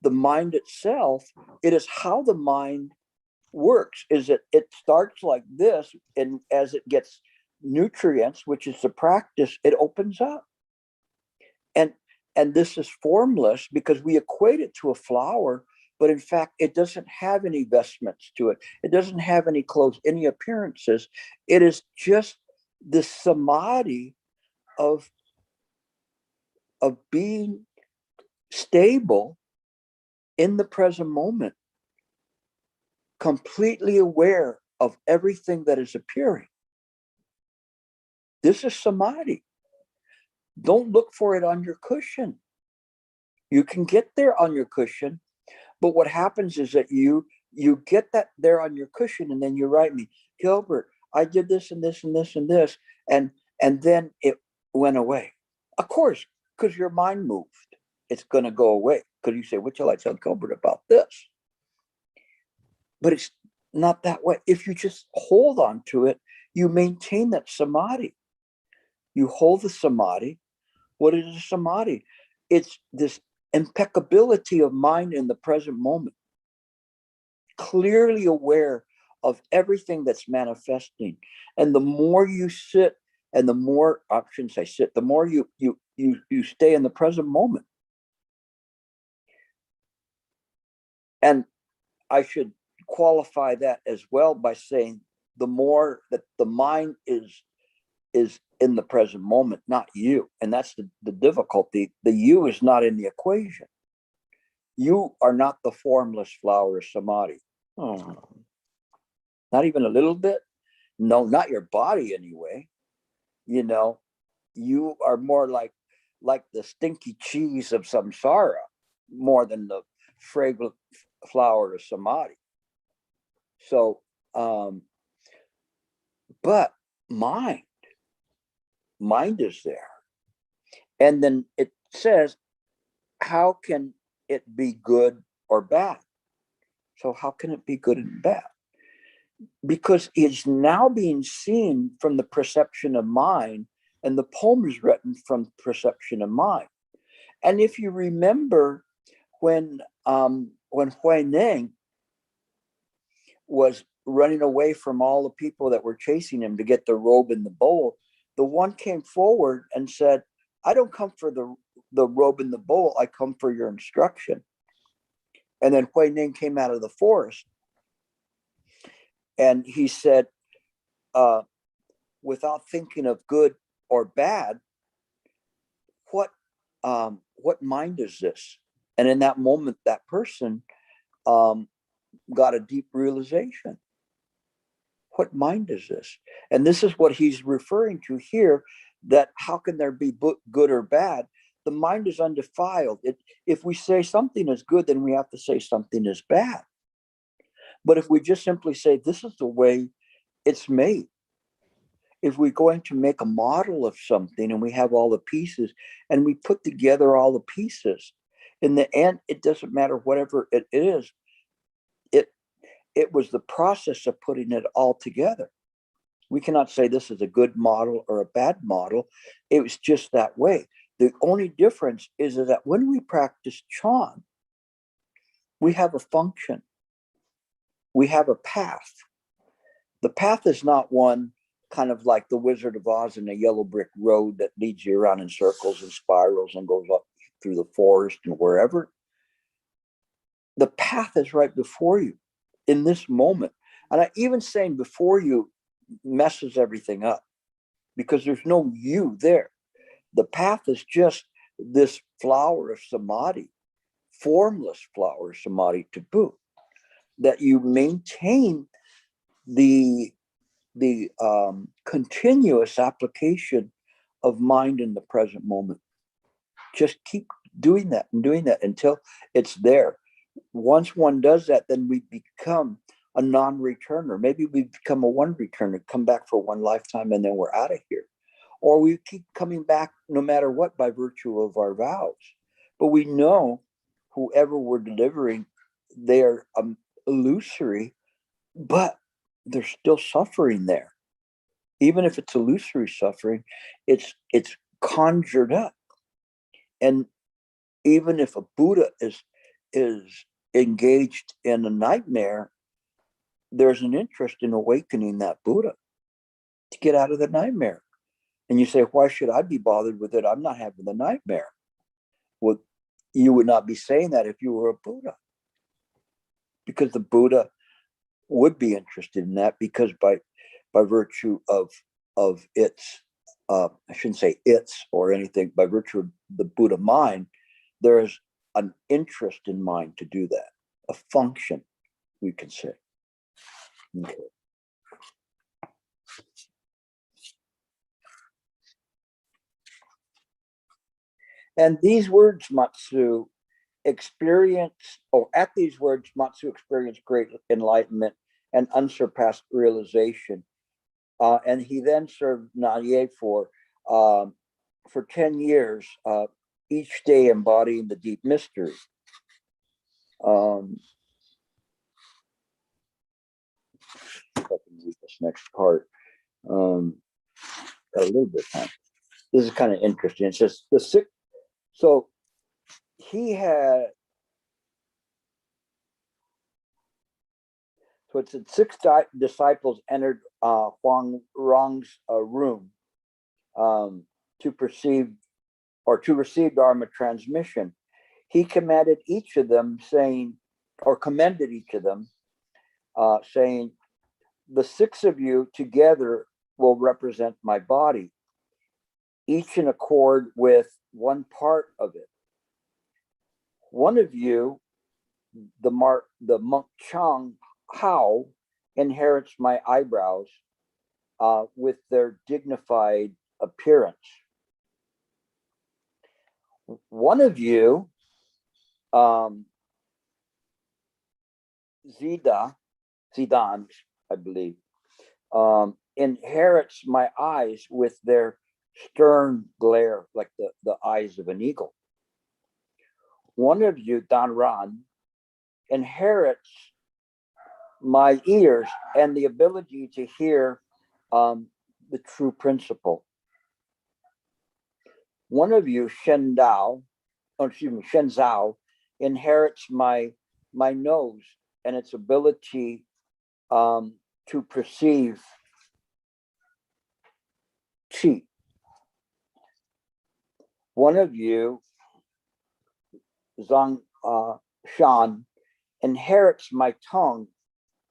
the mind itself. It is how the mind works. Is it starts like this, and as it gets nutrients, which is the practice, it opens up. And this is formless because we equate it to a flower, but in fact, it doesn't have any vestments to it. It doesn't have any clothes, any appearances. It is just the samadhi of being stable in the present moment, completely aware of everything that is appearing. This is samadhi. Don't look for it on your cushion. You can get there on your cushion, but what happens is that you get that there on your cushion, and then you write me, Gilbert, I did this and this and this and this, and then it went away. Of course, because your mind moved, it's going to go away. Because you say, what shall I tell Gilbert about this? But it's not that way. If you just hold on to it, you maintain that samadhi. You hold the samadhi. What is a samadhi? It's this impeccability of mind in the present moment, clearly aware of everything that's manifesting. And the more you sit, and the more, I shouldn't say sit, the more you stay in the present moment. And I should qualify that as well by saying the more that the mind is in the present moment, not you. And that's the difficulty. The you is not in the equation. You are not the formless flower of samadhi. Oh, not even a little bit. No, not your body anyway. You know, you are more like the stinky cheese of samsara, more than the fragrant flower of samadhi. So, but mind is there. And then it says, how can it be good or bad? So how can it be good and bad? Because it's now being seen from the perception of mind, and the poem is written from perception of mind. And if you remember when Hui Ning was running away from all the people that were chasing him to get the robe and the bowl, the one came forward and said, I don't come for the robe and the bowl, I come for your instruction. And then Hui Ning came out of the forest, and he said, without thinking of good or bad, what mind is this? And in that moment, that person got a deep realization. What mind is this? And this is what he's referring to here, that how can there be good or bad? The mind is undefiled. If we say something is good, then we have to say something is bad. But if we just simply say, this is the way it's made. If we're going to make a model of something and we have all the pieces and we put together all the pieces, in the end, it doesn't matter whatever it is. It was the process of putting it all together. We cannot say this is a good model or a bad model. It was just that way. The only difference is that when we practice Chan, we have a function. We have a path. The path is not one kind of like the Wizard of Oz in a yellow brick road that leads you around in circles and spirals and goes up through the forest and wherever. The path is right before you in this moment. And I even saying before you messes everything up because there's no you there. The path is just this flower of samadhi, formless flower of samadhi to boot. that you maintain the continuous application of mind in the present moment. Just keep doing that and doing that until it's there. Once one does that, then we become a non-returner. Maybe we become a one returner, come back for one lifetime, and then we're out of here. Or we keep coming back no matter what by virtue of our vows. But we know whoever we're delivering, they're illusory, but they're still suffering there. Even if it's illusory suffering, it's conjured up. And even if a Buddha is engaged in a nightmare, there's an interest in awakening that Buddha to get out of the nightmare. And you say, why should I be bothered with it? I'm not having the nightmare. Well, you would not be saying that if you were a Buddha, because the Buddha would be interested in that, because by virtue of its, I shouldn't say its or anything, by virtue of the Buddha mind, there is an interest in mind to do that, a function, we can say. Okay. And these words, Matsu experienced great enlightenment and unsurpassed realization. And he then served Nanye for 10 years, each day embodying the deep mystery. If I can read this next part. Got a little bit of time. This is kind of interesting. It's just the sixth. So he had. So it's that six disciples entered Huang Rong's room to receive Dharma transmission. He commended each of them, saying, saying, the six of you together will represent my body, each in accord with one part of it. One of you, the monk Chang Hao, inherits my eyebrows with their dignified appearance. One of you, Zidane, I believe, inherits my eyes with their stern glare, like the eyes of an eagle. One of you, Danran, inherits my ears and the ability to hear the true principle. One of you, Shenzhao, inherits my nose and its ability to perceive qi. One of you, Zhang Shan, inherits my tongue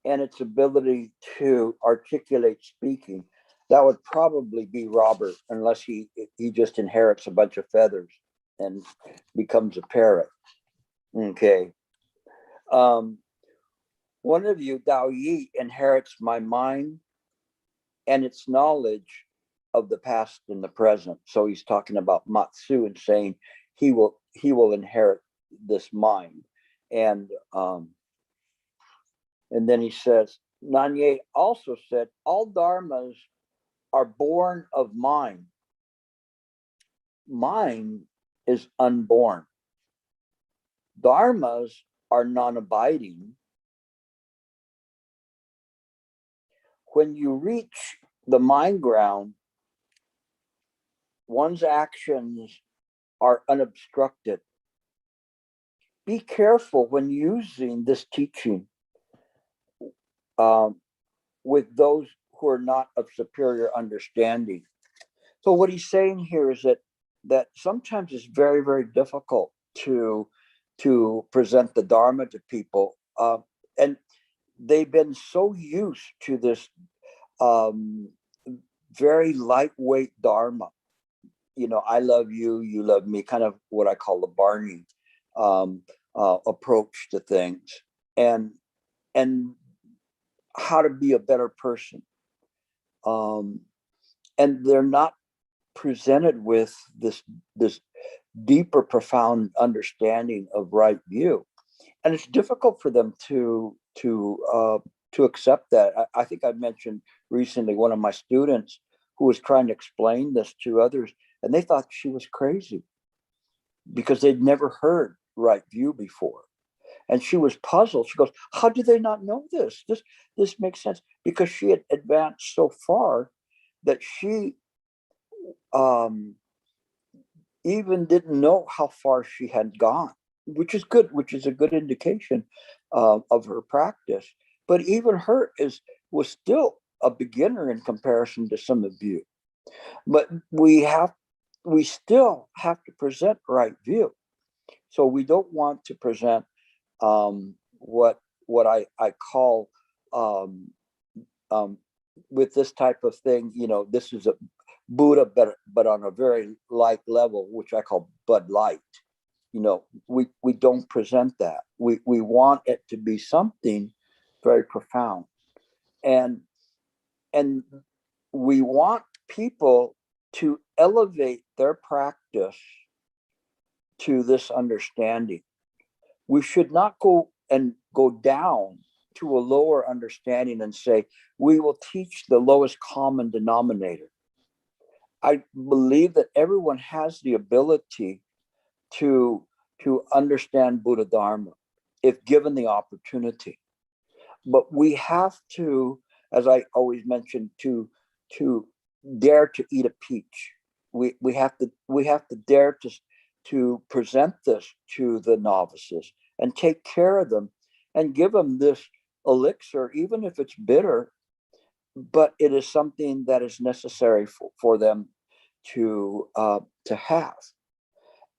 and its ability to articulate speaking. That would probably be Robert, unless he just inherits a bunch of feathers and becomes a parrot. Okay. One of you, Dao Yi, inherits my mind and its knowledge of the past and the present. So he's talking about Matsu and saying he will inherit this mind. And then he says, Nanye also said, all dharmas are born of mind. Mind is unborn. Dharmas are non-abiding. When you reach the mind ground, one's actions are unobstructed. Be careful when using this teaching with those who are not of superior understanding. So what he's saying here is that sometimes it's very, very difficult to present the Dharma to people. And they've been so used to this very lightweight Dharma. You know, I love you, you love me, kind of what I call the Barney approach to things. And how to be a better person. And they're not presented with this deeper, profound understanding of right view. And it's difficult for them to accept that. I think I mentioned recently one of my students who was trying to explain this to others, and they thought she was crazy because they'd never heard right view before. And she was puzzled. She goes, how do they not know this? This makes sense. Because she had advanced so far that she even didn't know how far she had gone, which is good, which is a good indication of her practice. But even her was still a beginner in comparison to some of you. But we still have to present right view. So we don't want to present what I call with this type of thing, this is a Buddha, but on a very light level, which I call Bud Light. We don't present that. We want it to be something very profound, and we want people to elevate their practice to this understanding. We should not go down to a lower understanding and say, we will teach the lowest common denominator. I believe that everyone has the ability to understand Buddha Dharma if given the opportunity. But we have to, as I always mention, to dare to eat a peach. We have to dare to present this to the novices and take care of them and give them this elixir, even if it's bitter, but it is something that is necessary for them to have.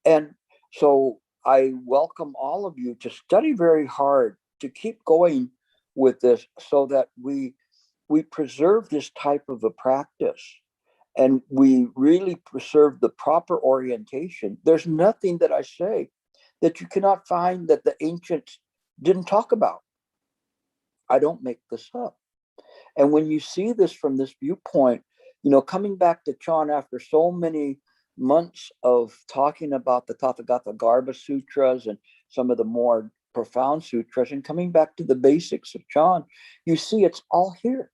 And so I welcome all of you to study very hard, to keep going with this so that we preserve this type of a practice and we really preserve the proper orientation. There's nothing that I say that you cannot find that the ancients didn't talk about. I don't make this up. And when you see this from this viewpoint, coming back to Chan after so many months of talking about the Tathagata Garbha Sutras and some of the more profound sutras and coming back to the basics of Chan, you see it's all here.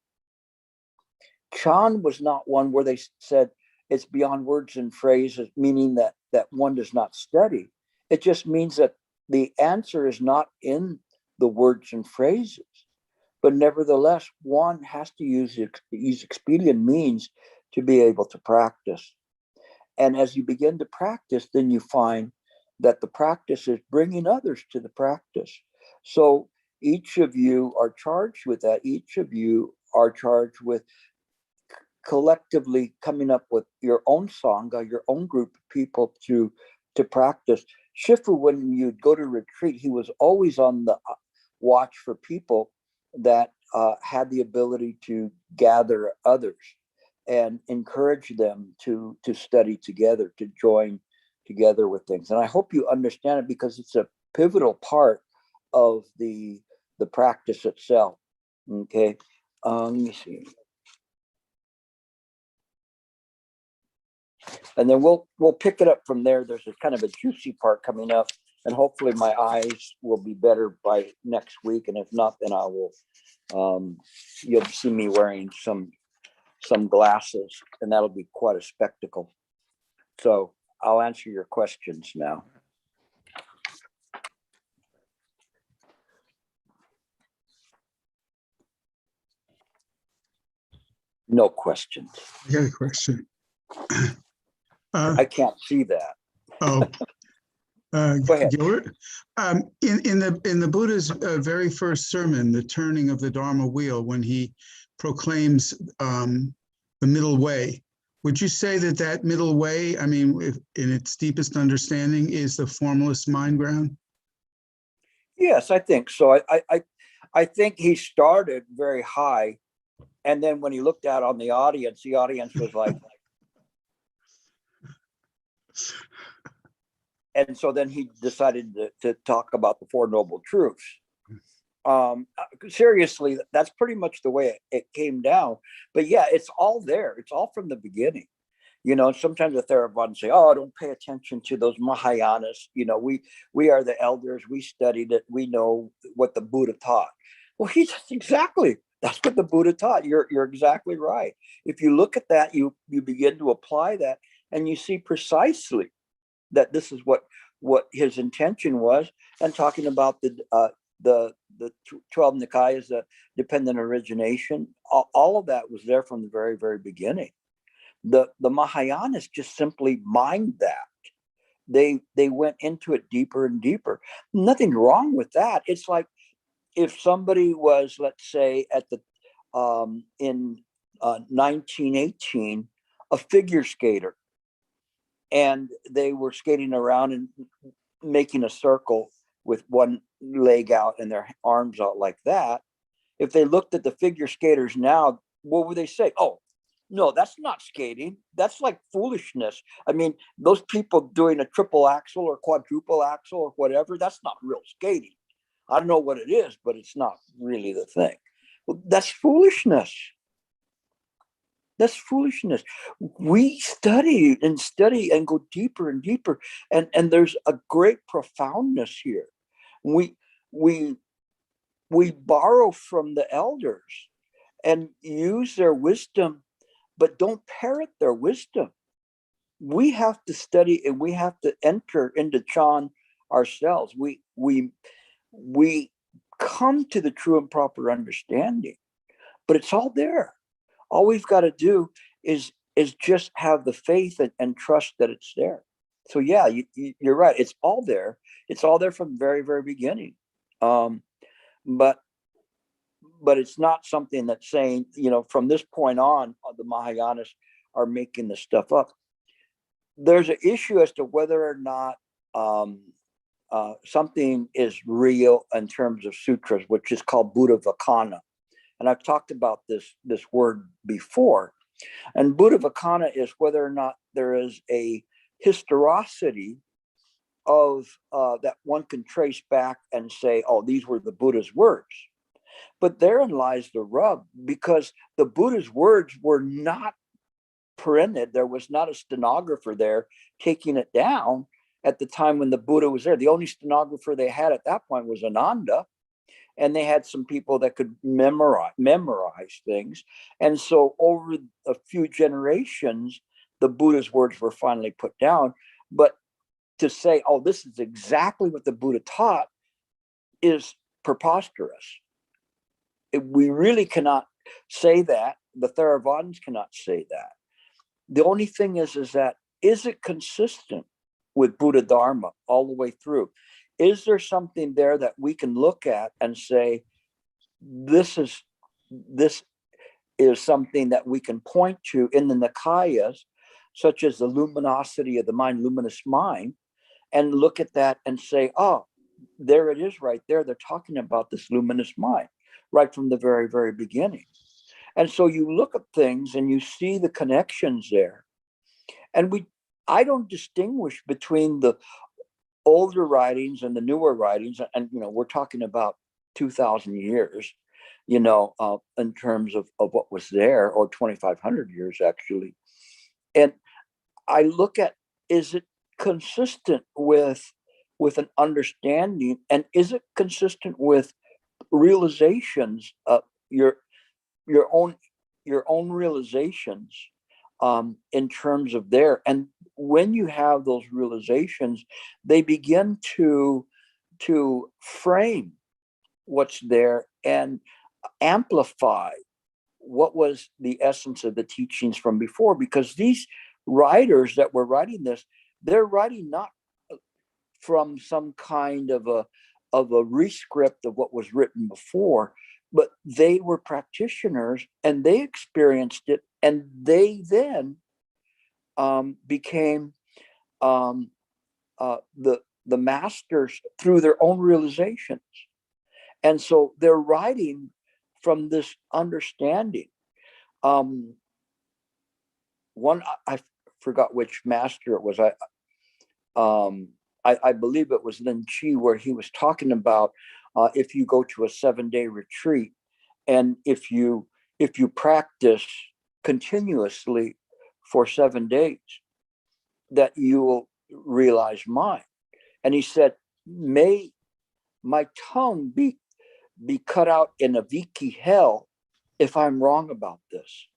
Chan was not one where they said it's beyond words and phrases, meaning that one does not study. It just means that the answer is not in the words and phrases. But nevertheless, one has to use expedient means to be able to practice. And as you begin to practice, then you find that the practice is bringing others to the practice. So each of you are charged with that. Each of you are charged with collectively coming up with your own sangha, your own group of people to practice. Shifu, when you'd go to retreat, he was always on the watch for people that had the ability to gather others and encourage them to study together, to join together with things. And I hope you understand it because it's a pivotal part of the practice itself. Okay, let me see. And then we'll pick it up from there. There's a kind of a juicy part coming up, and hopefully my eyes will be better by next week. And if not, then I will. You'll see me wearing some glasses, and that'll be quite a spectacle. So I'll answer your questions now. No questions. I got a question. I can't see that. Oh, Go ahead. Gilbert, in the Buddha's very first sermon, the turning of the Dharma wheel, when he proclaims the middle way, would you say that middle way, I mean, in its deepest understanding, is the formless mind ground? Yes, I think so. I think he started very high, and then when he looked out on the audience was like, and so then he decided to talk about the Four Noble Truths. Seriously, that's pretty much the way it came down. But yeah, it's all there. It's all from the beginning. You know, sometimes the Theravada say, "Oh, don't pay attention to those Mahayanas. You know, we are the elders. We studied it. We know what the Buddha taught." Well, that's what the Buddha taught. You're exactly right. If you look at that, you begin to apply that, and you see precisely that this is what his intention was. And talking about the 12 Nikayas, the dependent origination, all of that was there from the very, very beginning. The Mahayanas just simply mined that. They went into it deeper and deeper. Nothing wrong with that. It's like if somebody was, let's say, at the in 1918, a figure skater, and they were skating around and making a circle with one leg out and their arms out like that. If they looked at the figure skaters now, what would they say? Oh, no, that's not skating. That's like foolishness. I mean, those people doing a triple axel or quadruple axel or whatever, that's not real skating. I don't know what it is, but it's not really the thing. Well, that's foolishness. That's foolishness. We study and go deeper and deeper, and there's a great profoundness here. We borrow from the elders and use their wisdom, but don't parrot their wisdom. We have to study and we have to enter into Chan ourselves. We come to the true and proper understanding, but it's all there. All we've got to do is just have the faith and trust that it's there. So yeah, you're right. It's all there. It's all there from the very, very beginning. But it's not something that's saying, you know, from this point on, the Mahayanas are making this stuff up. There's an issue as to whether or not something is real in terms of sutras, which is called Buddha Vicana. And I've talked about this word before. And Buddha Vicana is whether or not there is a historicity of that one can trace back and say, oh, these were the Buddha's words. But therein lies the rub, because the Buddha's words were not printed. There was not a stenographer there taking it down at the time when the Buddha was there. The only stenographer they had at that point was Ananda. And they had some people that could memorize things. And so over a few generations, the Buddha's words were finally put down. But to say, oh, this is exactly what the Buddha taught is preposterous. We really cannot say that. The Theravadins cannot say that. The only thing is that, is it consistent with Buddha Dharma all the way through? Is there something there that we can look at and say, this is something that we can point to in the Nikayas, such as the luminosity of the mind, luminous mind, and look at that and say, oh, there it is right there. They're talking about this luminous mind right from the very, very beginning. And so you look at things and you see the connections there. And I don't distinguish between the older writings and the newer writings, and you know, we're talking about 2,000 years, you know, in terms of what was there, or 2,500 years actually. And I look at, is it consistent with an understanding, and is it consistent with realizations of your own realizations in terms of there. And when you have those realizations, they begin to frame what's there and amplify what was the essence of the teachings from before. Because these writers that were writing this, they're writing not from some kind of a rescript of what was written before, but they were practitioners and they experienced it, and they then became the masters through their own realizations. And so they're writing from this understanding. One, I forgot which master it was. I believe it was Lin Chi, where he was talking about if you go to a 7-day retreat, and if you practice continuously for 7 days, that you will realize mine. And he said, may my tongue be cut out in a Viki hell if I'm wrong about this,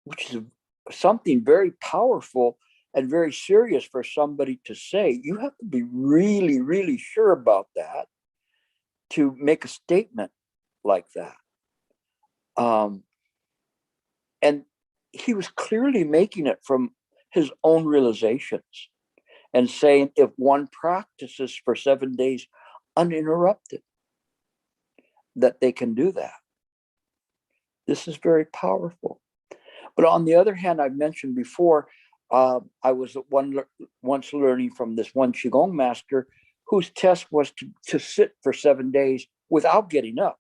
which is something very powerful and very serious for somebody to say. You have to be really, really sure about that to make a statement like that. And he was clearly making it from his own realizations and saying, if one practices for 7 days uninterrupted, that they can do that. This is very powerful. But on the other hand, I mentioned before, I was once learning from this one Qigong master whose test was to sit for 7 days without getting up.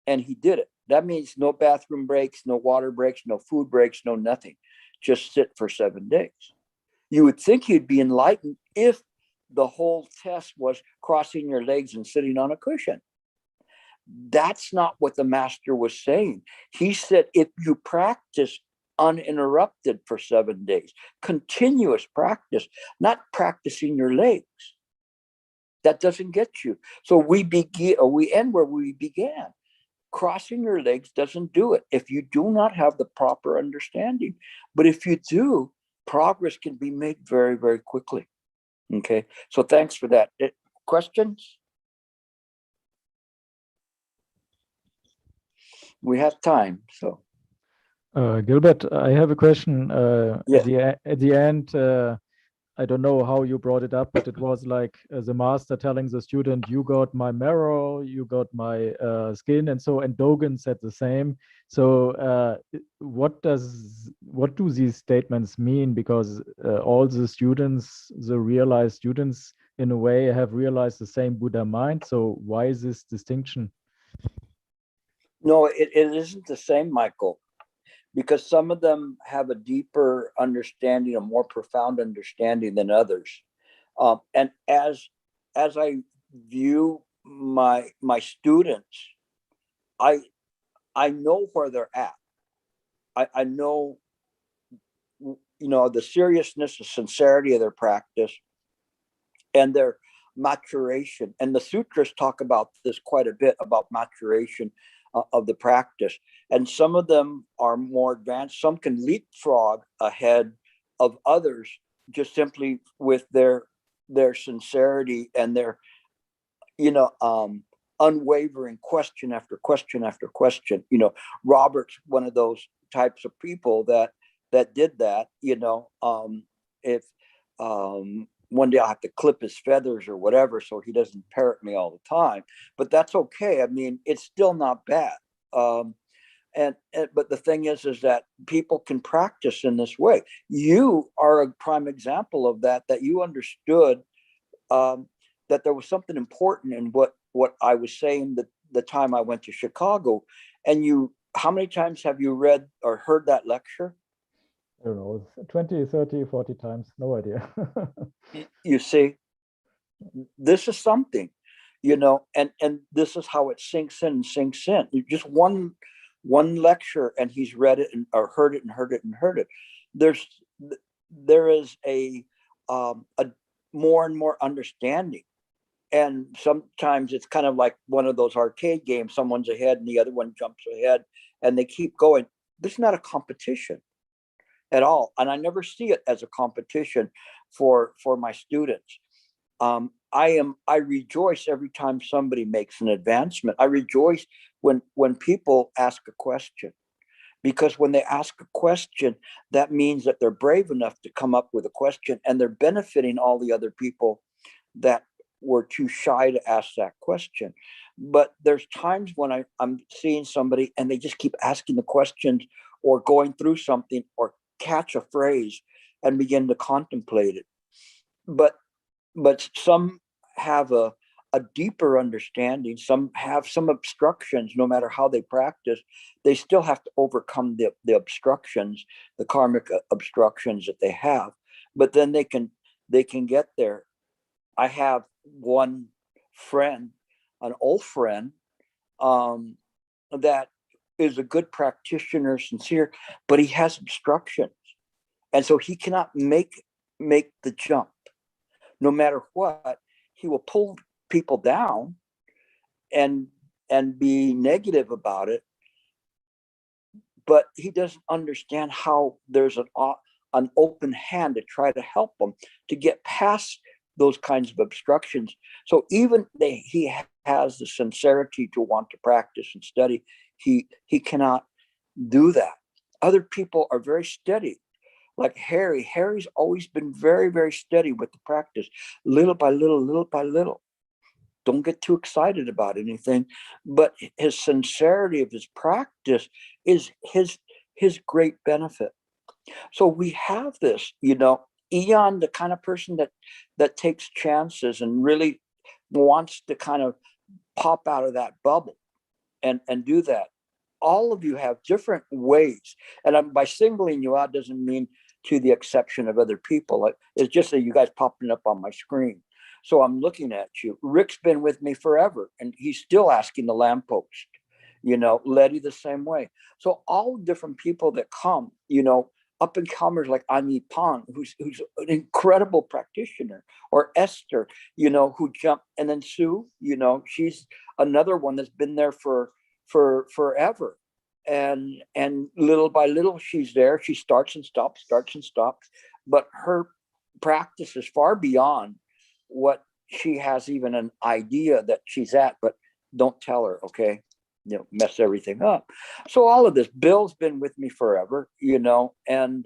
And he did it. That means no bathroom breaks, no water breaks, no food breaks, no nothing. Just sit for 7 days. You would think he'd be enlightened if the whole test was crossing your legs and sitting on a cushion. That's not what the master was saying. He said, if you practice uninterrupted for 7 days, continuous practice, not practicing your legs, that doesn't get you. So we end where we began. Crossing your legs doesn't do it if you do not have the proper understanding. But if you do, progress can be made very, very quickly. Okay, so thanks for that. Questions? We have time, so. Gilbert, I have a question. Yeah. At the end, I don't know how you brought it up, but it was like the master telling the student, you got my marrow, you got my skin, and Dogen said the same. So what do these statements mean? Because all the students, the realized students, in a way, have realized the same Buddha mind. So why is this distinction? No, it isn't the same, Michael, because some of them have a deeper understanding, a more profound understanding than others. And as I view my students, I know where they're at. I know, the seriousness, the sincerity of their practice and their maturation. And the sutras talk about this quite a bit, about maturation of the practice. And some of them are more advanced. Some can leapfrog ahead of others just simply with their sincerity and their unwavering question after question after question. Robert's one of those types of people that did that. If one day I'll have to clip his feathers or whatever so he doesn't parrot me all the time, but that's okay. I mean, it's still not bad. But the thing is that people can practice in this way. You are a prime example of that you understood that there was something important in what I was saying the time I went to Chicago. And how many times have you read or heard that lecture? I don't know, 20, 30, 40 times, no idea. You see, this is something, and this is how it sinks in and sinks in. You just one lecture and he's read it or heard it and heard it and heard it. There is a more and more understanding. And sometimes it's kind of like one of those arcade games. Someone's ahead and the other one jumps ahead and they keep going. This is not a competition at all. And I never see it as a competition for my students. I rejoice every time somebody makes an advancement. I rejoice when people ask a question, because when they ask a question, that means that they're brave enough to come up with a question and they're benefiting all the other people that were too shy to ask that question. But there's times when I'm seeing somebody and they just keep asking the questions or going through something or catch a phrase and begin to contemplate it. But some have a deeper understanding. Some have some obstructions. No matter how they practice, they still have to overcome the obstructions, the karmic obstructions that they have. But then they can get there. I have one friend, an old friend, that is a good practitioner, sincere, but he has obstructions. And so he cannot make the jump. No matter what, he will pull people down and be negative about it. But he doesn't understand how there's an open hand to try to help them to get past those kinds of obstructions. So even he has the sincerity to want to practice and study, he cannot do that. Other people are very steady, like Harry. Harry's always been very, very steady with the practice, little by little, little by little. Don't get too excited about anything, but his sincerity of his practice is his great benefit. So we have this, Eon, the kind of person that takes chances and really wants to kind of pop out of that bubble and do that. All of you have different ways, and by singling you out doesn't mean to the exception of other people. It's just that you guys popping up on my screen. So I'm looking at you. Rick's been with me forever, and he's still asking the lamppost. Letty the same way. So all different people that come, up and comers like Ani Pan, who's an incredible practitioner, or Esther, who jumped, and then Sue, she's another one that's been there for forever. And little by little, she's there. She starts and stops, but her practice is far beyond what she has even an idea that she's at, but don't tell her, okay? Mess everything up. So all of this, Bill's been with me forever, and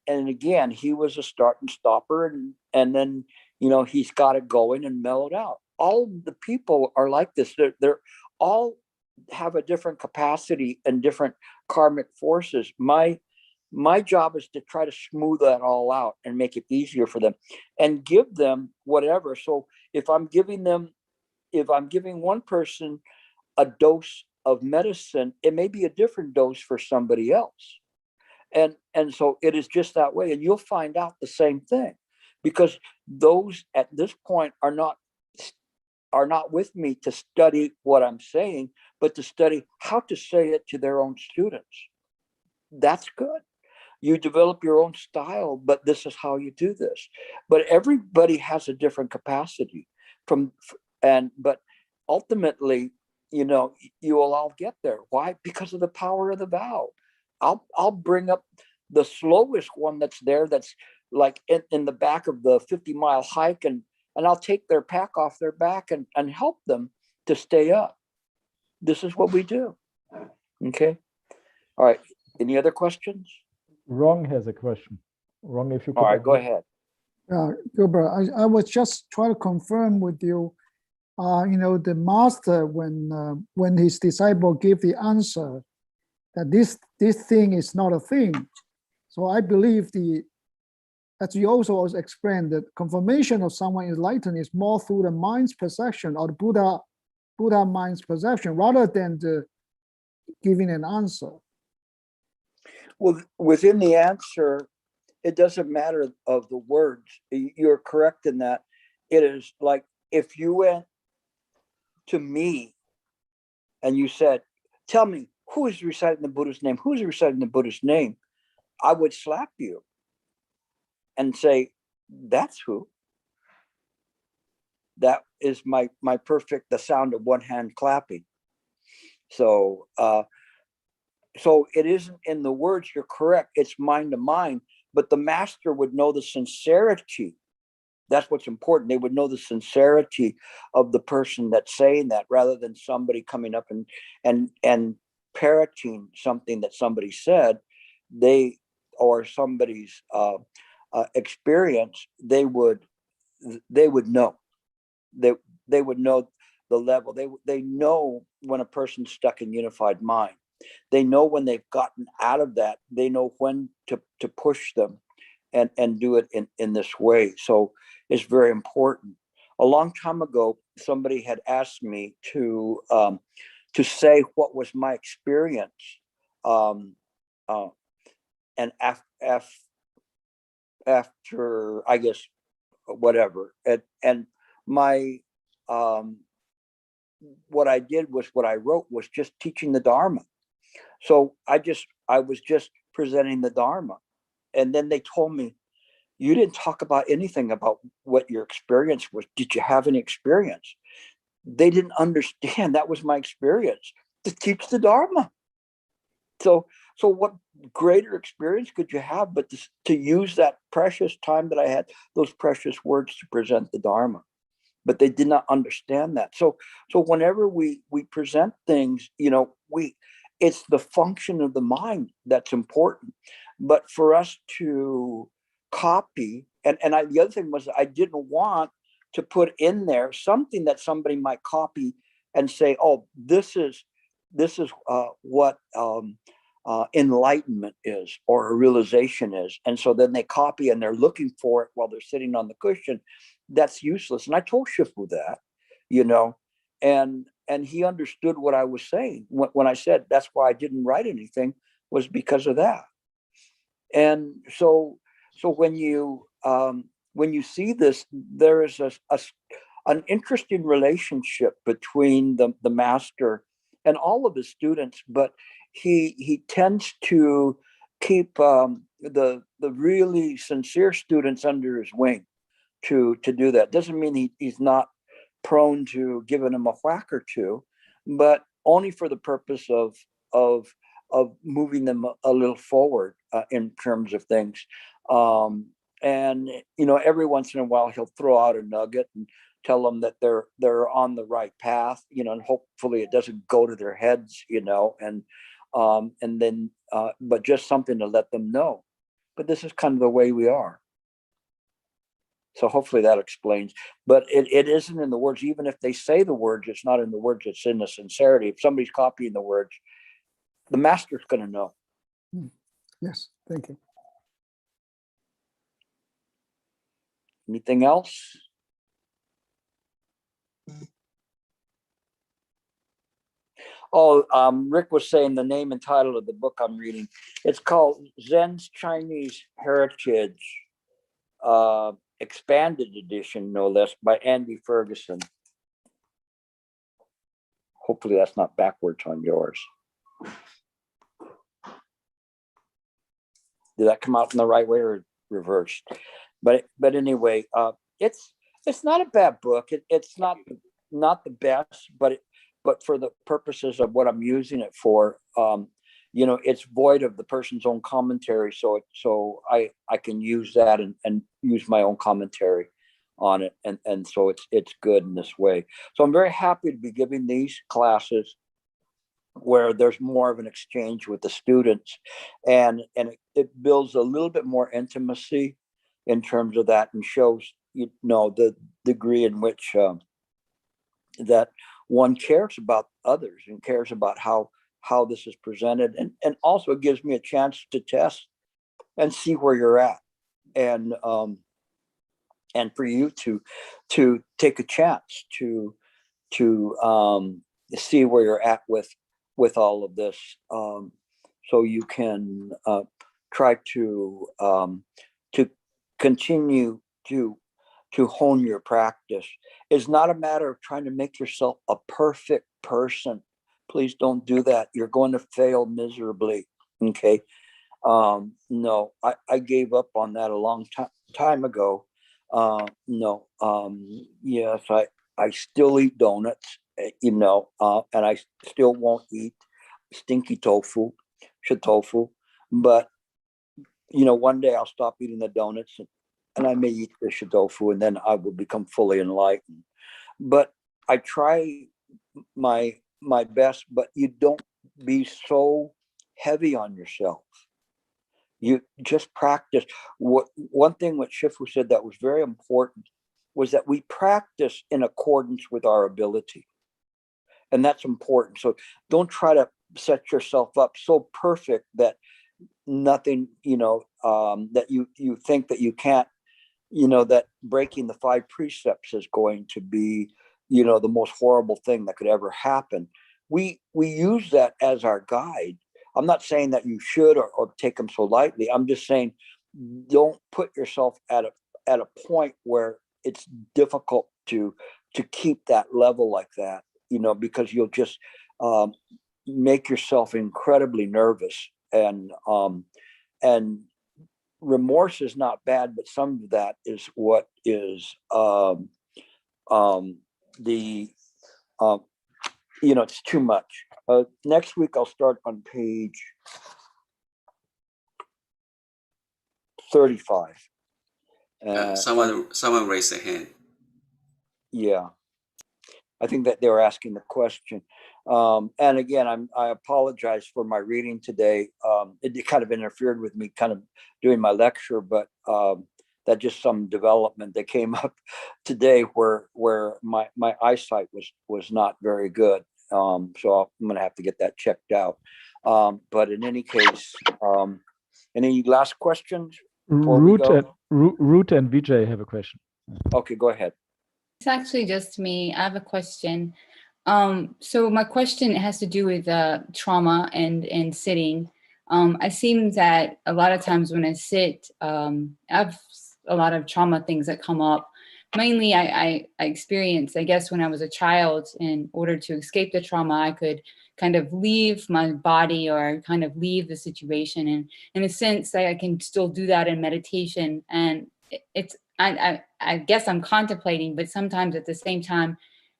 again, he was a start and stopper, and then, he's got it going and mellowed out. All the people are like this. They're all have a different capacity and different karmic forces. My job is to try to smooth that all out and make it easier for them and give them whatever. So if I'm giving one person a dose of medicine, it may be a different dose for somebody else. And so it is just that way. And you'll find out the same thing, because those at this point are not with me to study what I'm saying, but to study how to say it to their own students. That's good. You develop your own style, but this is how you do this. But everybody has a different capacity but ultimately, you will all get there. Why? Because of the power of the vow. I'll bring up the slowest one that's there, that's like in the back of the 50-mile hike, and I'll take their pack off their back and help them to stay up. This is what we do. Okay. All right. Any other questions? Wrong has a question. Wrong, if you could. All right, go ahead. Gilbert, I was just trying to confirm with you, the master, when his disciple gave the answer that this thing is not a thing. So I believe as you also explained, that confirmation of someone enlightened is more through the mind's perception, or the Buddha mind's perception, rather than giving an answer. Well, within the answer, it doesn't matter of the words. You're correct in that. It is like if you went to me and you said, tell me, who is reciting the Buddha's name? Who is reciting the Buddha's name? I would slap you and say, that's who. That is my perfect, the sound of one hand clapping. So it isn't in the words, you're correct. It's mind to mind, but the master would know the sincerity. That's what's important. They would know the sincerity of the person that's saying that, rather than somebody coming up and parroting something that somebody said. Or somebody's experience. They would know. They would know the level. They know when a person's stuck in unified mind. They know when they've gotten out of that. They know when to push them and do it in this way. So it's very important. A long time ago, somebody had asked me to say what was my experience, and after I guess whatever. And my, what I did was, what I wrote was just teaching the Dharma. So I was just presenting the Dharma. And then they told me, you didn't talk about anything about what your experience was. Did you have any experience? They didn't understand that was my experience, to teach the Dharma. So what greater experience could you have but to use that precious time that I had, those precious words, to present the Dharma? But they did not understand that. So whenever we present things, it's the function of the mind that's important. But for us to copy, the other thing was, I didn't want to put in there something that somebody might copy and say, oh, this is what enlightenment is, or a realization is. And so then they copy and they're looking for it while they're sitting on the cushion. That's useless. And I told Shifu that, and he understood what I was saying when I said that's why I didn't write anything, was because of that. And so when you see this, there is an interesting relationship between the master and all of his students, but he tends to keep the really sincere students under his wing to do that. Doesn't mean he's not prone to giving them a whack or two, but only for the purpose of moving them a little forward in terms of things. And every once in a while he'll throw out a nugget and tell them that they're on the right path, and hopefully it doesn't go to their heads, and then but just something to let them know. But this is kind of the way we are. So hopefully that explains. But it isn't in the words. Even if they say the words, it's not in the words, it's in the sincerity. If somebody's copying the words, the master's going to know. Yes, thank you. Anything else? Oh, Rick was saying the name and title of the book I'm reading. It's called Zen's Chinese Heritage, expanded edition, no less, by Andy Ferguson. Hopefully that's not backwards on yours. Did that come out in the right way or reversed? But anyway, it's not a bad book. It's not the best, but for the purposes of what I'm using it for, it's void of the person's own commentary. So I can use that and use my own commentary on it. And so it's good in this way. So I'm very happy to be giving these classes where there's more of an exchange with the students, and it builds a little bit more intimacy in terms of that, and shows, the degree in which that one cares about others and cares about how this is presented, and also it gives me a chance to test and see where you're at, and for you to take a chance to see where you're at with all of this, so you can try to continue to hone your practice. It's not a matter of trying to make yourself a perfect person. Please don't do that. You're going to fail miserably. Okay. No, I gave up on that a long time ago. No. Yes, I still eat donuts, and I still won't eat stinky tofu, shitofu. But, one day I'll stop eating the donuts and I may eat the shitofu, and then I will become fully enlightened. But I try my best, but you don't be so heavy on yourself. You just practice. One thing which Shifu said that was very important was that we practice in accordance with our ability. And that's important. So don't try to set yourself up so perfect that nothing, that you think that you can't, that breaking the 5 precepts is going to be, the most horrible thing that could ever happen. We use that as our guide. I'm not saying that you should or take them so lightly. I'm just saying, don't put yourself at at a point where it's difficult to keep that level like that, because you'll just make yourself incredibly nervous, and remorse is not bad, but some of that is what is it's too much. Next week I'll start on page 35. Someone raised a hand. Yeah, I think that they were asking the question. And again, I apologize for my reading today. It kind of interfered with me kind of doing my lecture, but that just some development that came up today where my eyesight was not very good. So I'm going to have to get that checked out. But in any case, any last questions? Root and Vijay have a question. Okay, go ahead. It's actually just me. I have a question. So my question has to do with trauma and sitting. I seem that a lot of times when I sit, I have a lot of trauma things that come up. Mainly I experienced, I guess, when I was a child, in order to escape the trauma, I could kind of leave my body or kind of leave the situation. And in a sense, I can still do that in meditation. And I guess I'm contemplating, but sometimes at the same time,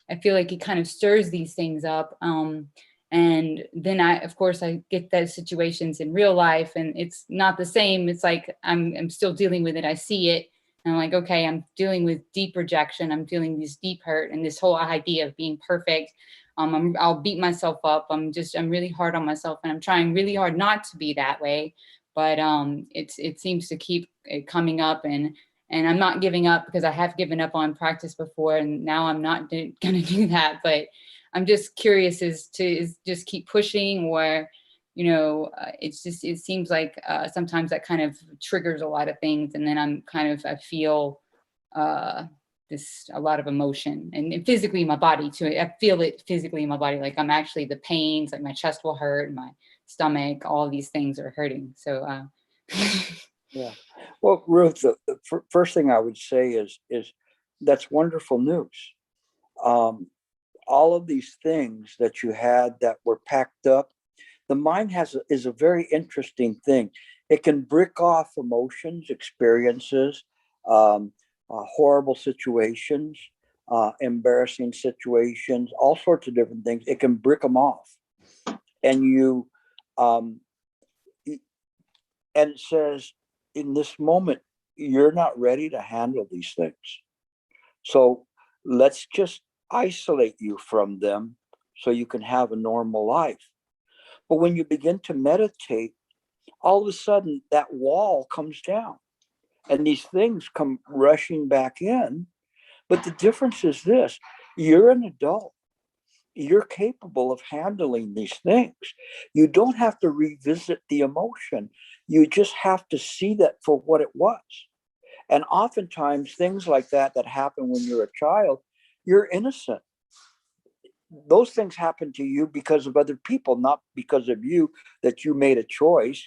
I feel like it kind of stirs these things up. And then of course, I get those situations in real life, and it's not the same. It's like I'm still dealing with it. I see it, and I'm like, okay, I'm dealing with deep rejection. I'm feeling this deep hurt, and this whole idea of being perfect. I'll beat myself up. I'm really hard on myself, and I'm trying really hard not to be that way. But it seems to keep coming up, and I'm not giving up, because I have given up on practice before, and now I'm not going to do that. But I'm just curious is just keep pushing, or, it seems like sometimes that kind of triggers a lot of things. And then I feel a lot of emotion, and physically in my body too. I feel it physically in my body. Like I'm actually, the pains, like my chest will hurt, my stomach, all these things are hurting. So, yeah. Well, Ruth, the first thing I would say is that's wonderful news. All of these things that you had that were packed up, the mind is a very interesting thing. It can brick off emotions, experiences, horrible situations, embarrassing situations, all sorts of different things. It can brick them off, and and it says, in this moment, you're not ready to handle these things. So let's just isolate you from them so you can have a normal life. But when you begin to meditate, all of a sudden that wall comes down and these things come rushing back in. But the difference is this: you're an adult. You're capable of handling these things. You don't have to revisit the emotion. You just have to see that for what it was. And oftentimes things like that happen when you're a child, you're innocent. Those things happen to you because of other people, not because of you, that you made a choice.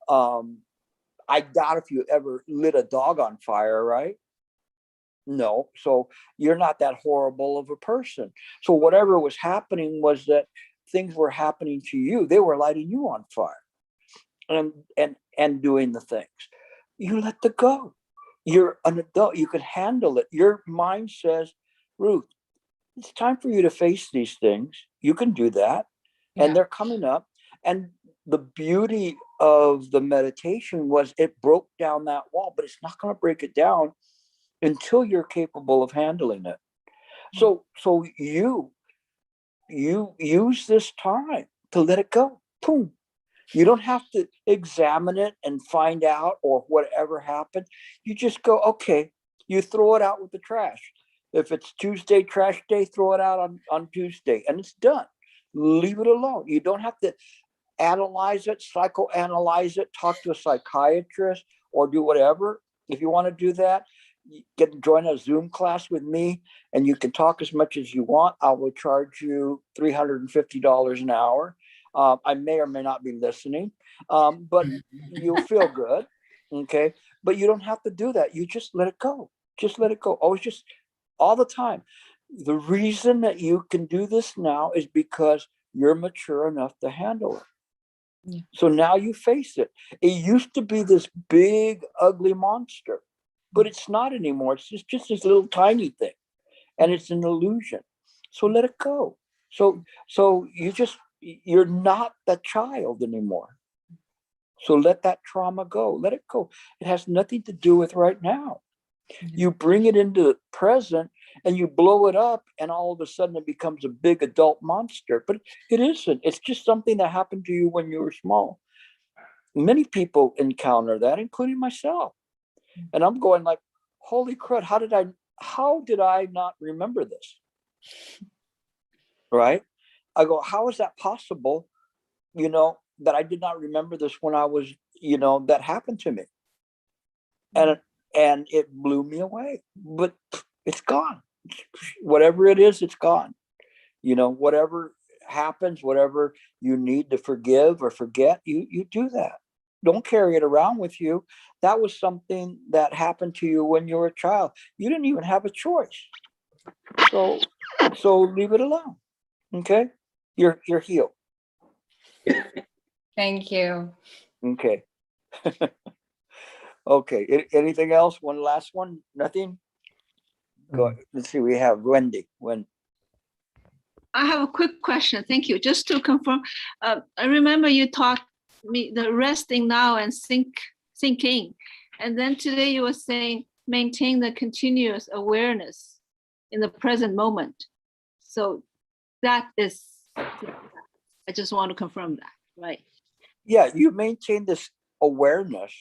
I doubt if you ever lit a dog on fire, right? No. So you're not that horrible of a person. So whatever was happening was that things were happening to you. They were lighting you on fire and doing the things. You let them go. You're an adult. You can handle it. Your mind says, Ruth, it's time for you to face these things. You can do that. Yeah. And they're coming up. And the beauty of the meditation was it broke down that wall, but it's not going to break it down until you're capable of handling it. So you use this time to let it go. Boom. You don't have to examine it and find out or whatever happened. You just go, okay, you throw it out with the trash. If it's Tuesday trash day, throw it out on Tuesday, and it's done. Leave it alone. You don't have to analyze it, psychoanalyze it, talk to a psychiatrist, or do whatever. If you want to do that, you can join a Zoom class with me, and you can talk as much as you want. I will charge you $350 an hour. I may or may not be listening, but you'll feel good. Okay. But you don't have to do that. You just let it go. Just let it go. Always just all the time. The reason that you can do this now is because you're mature enough to handle it. Yeah. So now you face it. It used to be this big, ugly monster, but it's not anymore. It's just this little tiny thing, and it's an illusion. So let it go. So you're not that child anymore. So let that trauma go. Let it go. It has nothing to do with right now. You bring it into the present and you blow it up, and all of a sudden it becomes a big adult monster. But it isn't. It's just something that happened to you when you were small. Many people encounter that, including myself. And I'm going like, holy crud, how did I not remember this? Right? I go, how is that possible? That I did not remember this when I was, that happened to me. And it blew me away. But it's gone. Whatever it is, it's gone. Whatever happens, whatever you need to forgive or forget, you do that. Don't carry it around with you. That was something that happened to you when you were a child. You didn't even have a choice. So leave it alone. Okay? You're healed. Thank you. Okay. Okay. Anything else? One last one? Nothing? Go. Let's see. We have Wendy. I have a quick question. Thank you. Just to confirm, I remember you taught me the resting now and thinking. And then today you were saying maintain the continuous awareness in the present moment. So that is, I just want to confirm that, right? Yeah, you maintain this awareness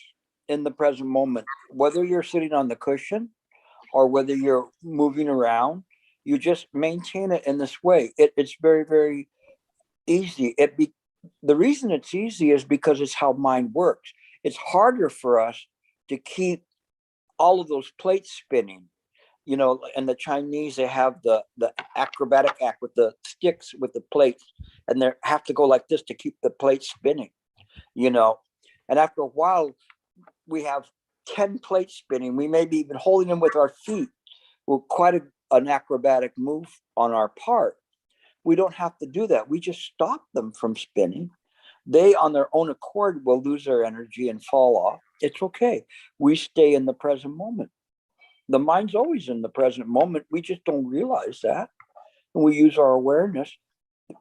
in the present moment, whether you're sitting on the cushion or whether you're moving around. You just maintain it in this way. It's very, very easy. The reason it's easy is because it's how mind works. It's harder for us to keep all of those plates spinning. And the Chinese, they have the acrobatic act with the sticks with the plates, and they have to go like this to keep the plates spinning. And after a while, we have 10 plates spinning. We may be even holding them with our feet. We're quite an acrobatic move on our part. We don't have to do that. We just stop them from spinning. They, on their own accord, will lose their energy and fall off. It's okay. We stay in the present moment. The mind's always in the present moment. We just don't realize that. And we use our awareness.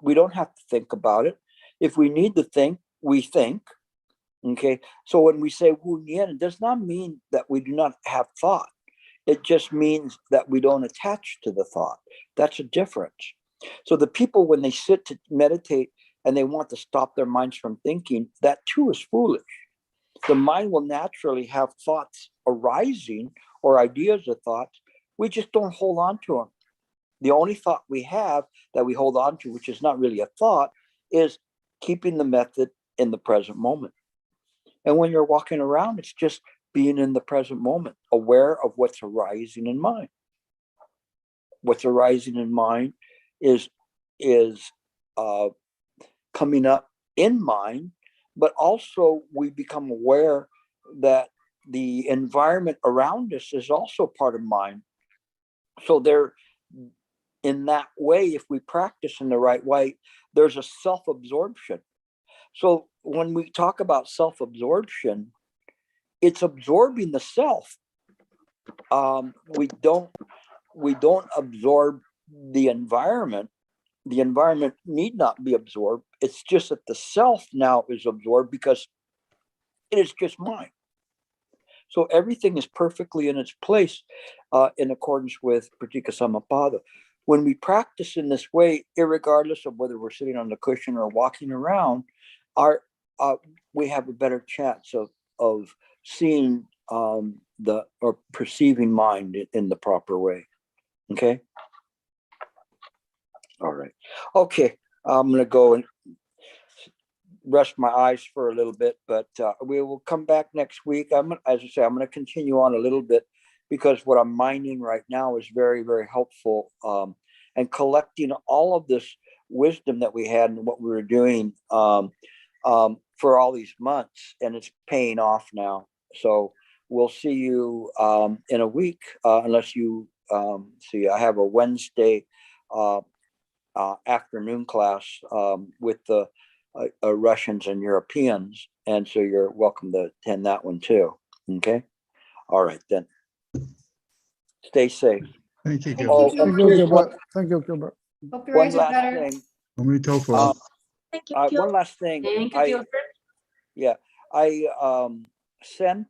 We don't have to think about it. If we need to think, we think. Okay. So when we say Wu Nian, it does not mean that we do not have thought. It just means that we don't attach to the thought. That's a difference. So the people, when they sit to meditate and they want to stop their minds from thinking, that too is foolish. The mind will naturally have thoughts arising or ideas of thoughts. We just don't hold on to them. The only thought we have that we hold on to, which is not really a thought, is keeping the method in the present moment. And when you're walking around, it's just being in the present moment, aware of what's arising in mind. What's arising in mind is coming up in mind, but also we become aware that the environment around us is also part of mind. So there, in that way, if we practice in the right way, there's a self-absorption. So when we talk about self-absorption, it's absorbing the self. We don't absorb the environment. The environment need not be absorbed. It's just that the self now is absorbed because it is just mine. So everything is perfectly in its place in accordance with Pratika Samappada. When we practice in this way, irregardless of whether we're sitting on the cushion or walking around, we have a better chance of seeing or perceiving mind in the proper way. Okay. All right. Okay. I'm going to go and rest my eyes for a little bit, but we will come back next week. As I say, I'm going to continue on a little bit because what I'm mining right now is very, very helpful, and collecting all of this wisdom that we had and what we were doing for all these months, and it's paying off now. So we'll see you in a week, unless you see. I have a Wednesday afternoon class with the Russians and Europeans, and so you're welcome to attend that one too. Okay. All right then. Stay safe. Thank you, Thank Gilbert. you, Gilbert. Thank you, Gilbert. Hope your One eyes are last better. thing. Thank you, One Gilbert. last thing. Thank you, Gilbert. Yeah, I sent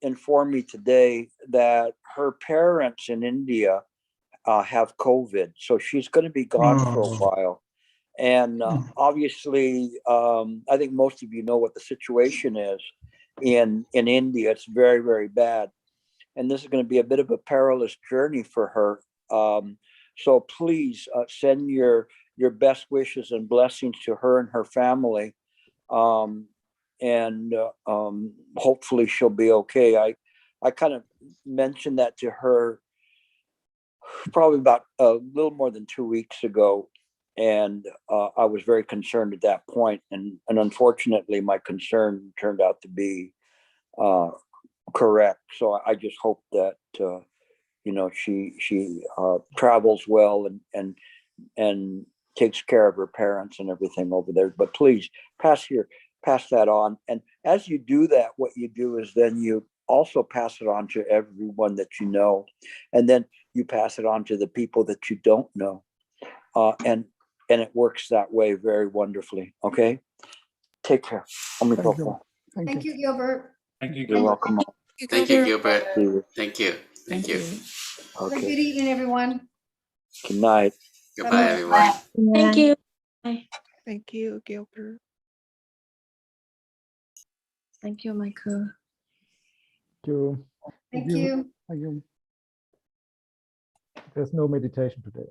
informed me today that her parents in India have COVID, so she's going to be gone for a while. And obviously, I think most of you know what the situation is in India. It's very, very bad, and this is going to be a bit of a perilous journey for her. So please send your best wishes and blessings to her and her family. And hopefully she'll be okay. I kind of mentioned that to her probably about a little more than 2 weeks ago, and I was very concerned at that point, and unfortunately my concern turned out to be correct. So I just hope that she travels well and takes care of her parents and everything over there. But please pass that on. And as you do that, what you do is then you also pass it on to everyone that you know, and then you pass it on to the people that you don't know, and it works that way very wonderfully. Okay, take care. Thank you, Gilbert. Thank you, You're welcome. Thank you, Gilbert. Thank you. Thank you. Have a Okay. good evening, everyone. Good night. Goodbye, everyone. Thank you. Thank you, Gilbert. Thank you, Michael. You. Thank you. Thank you. There's no meditation today.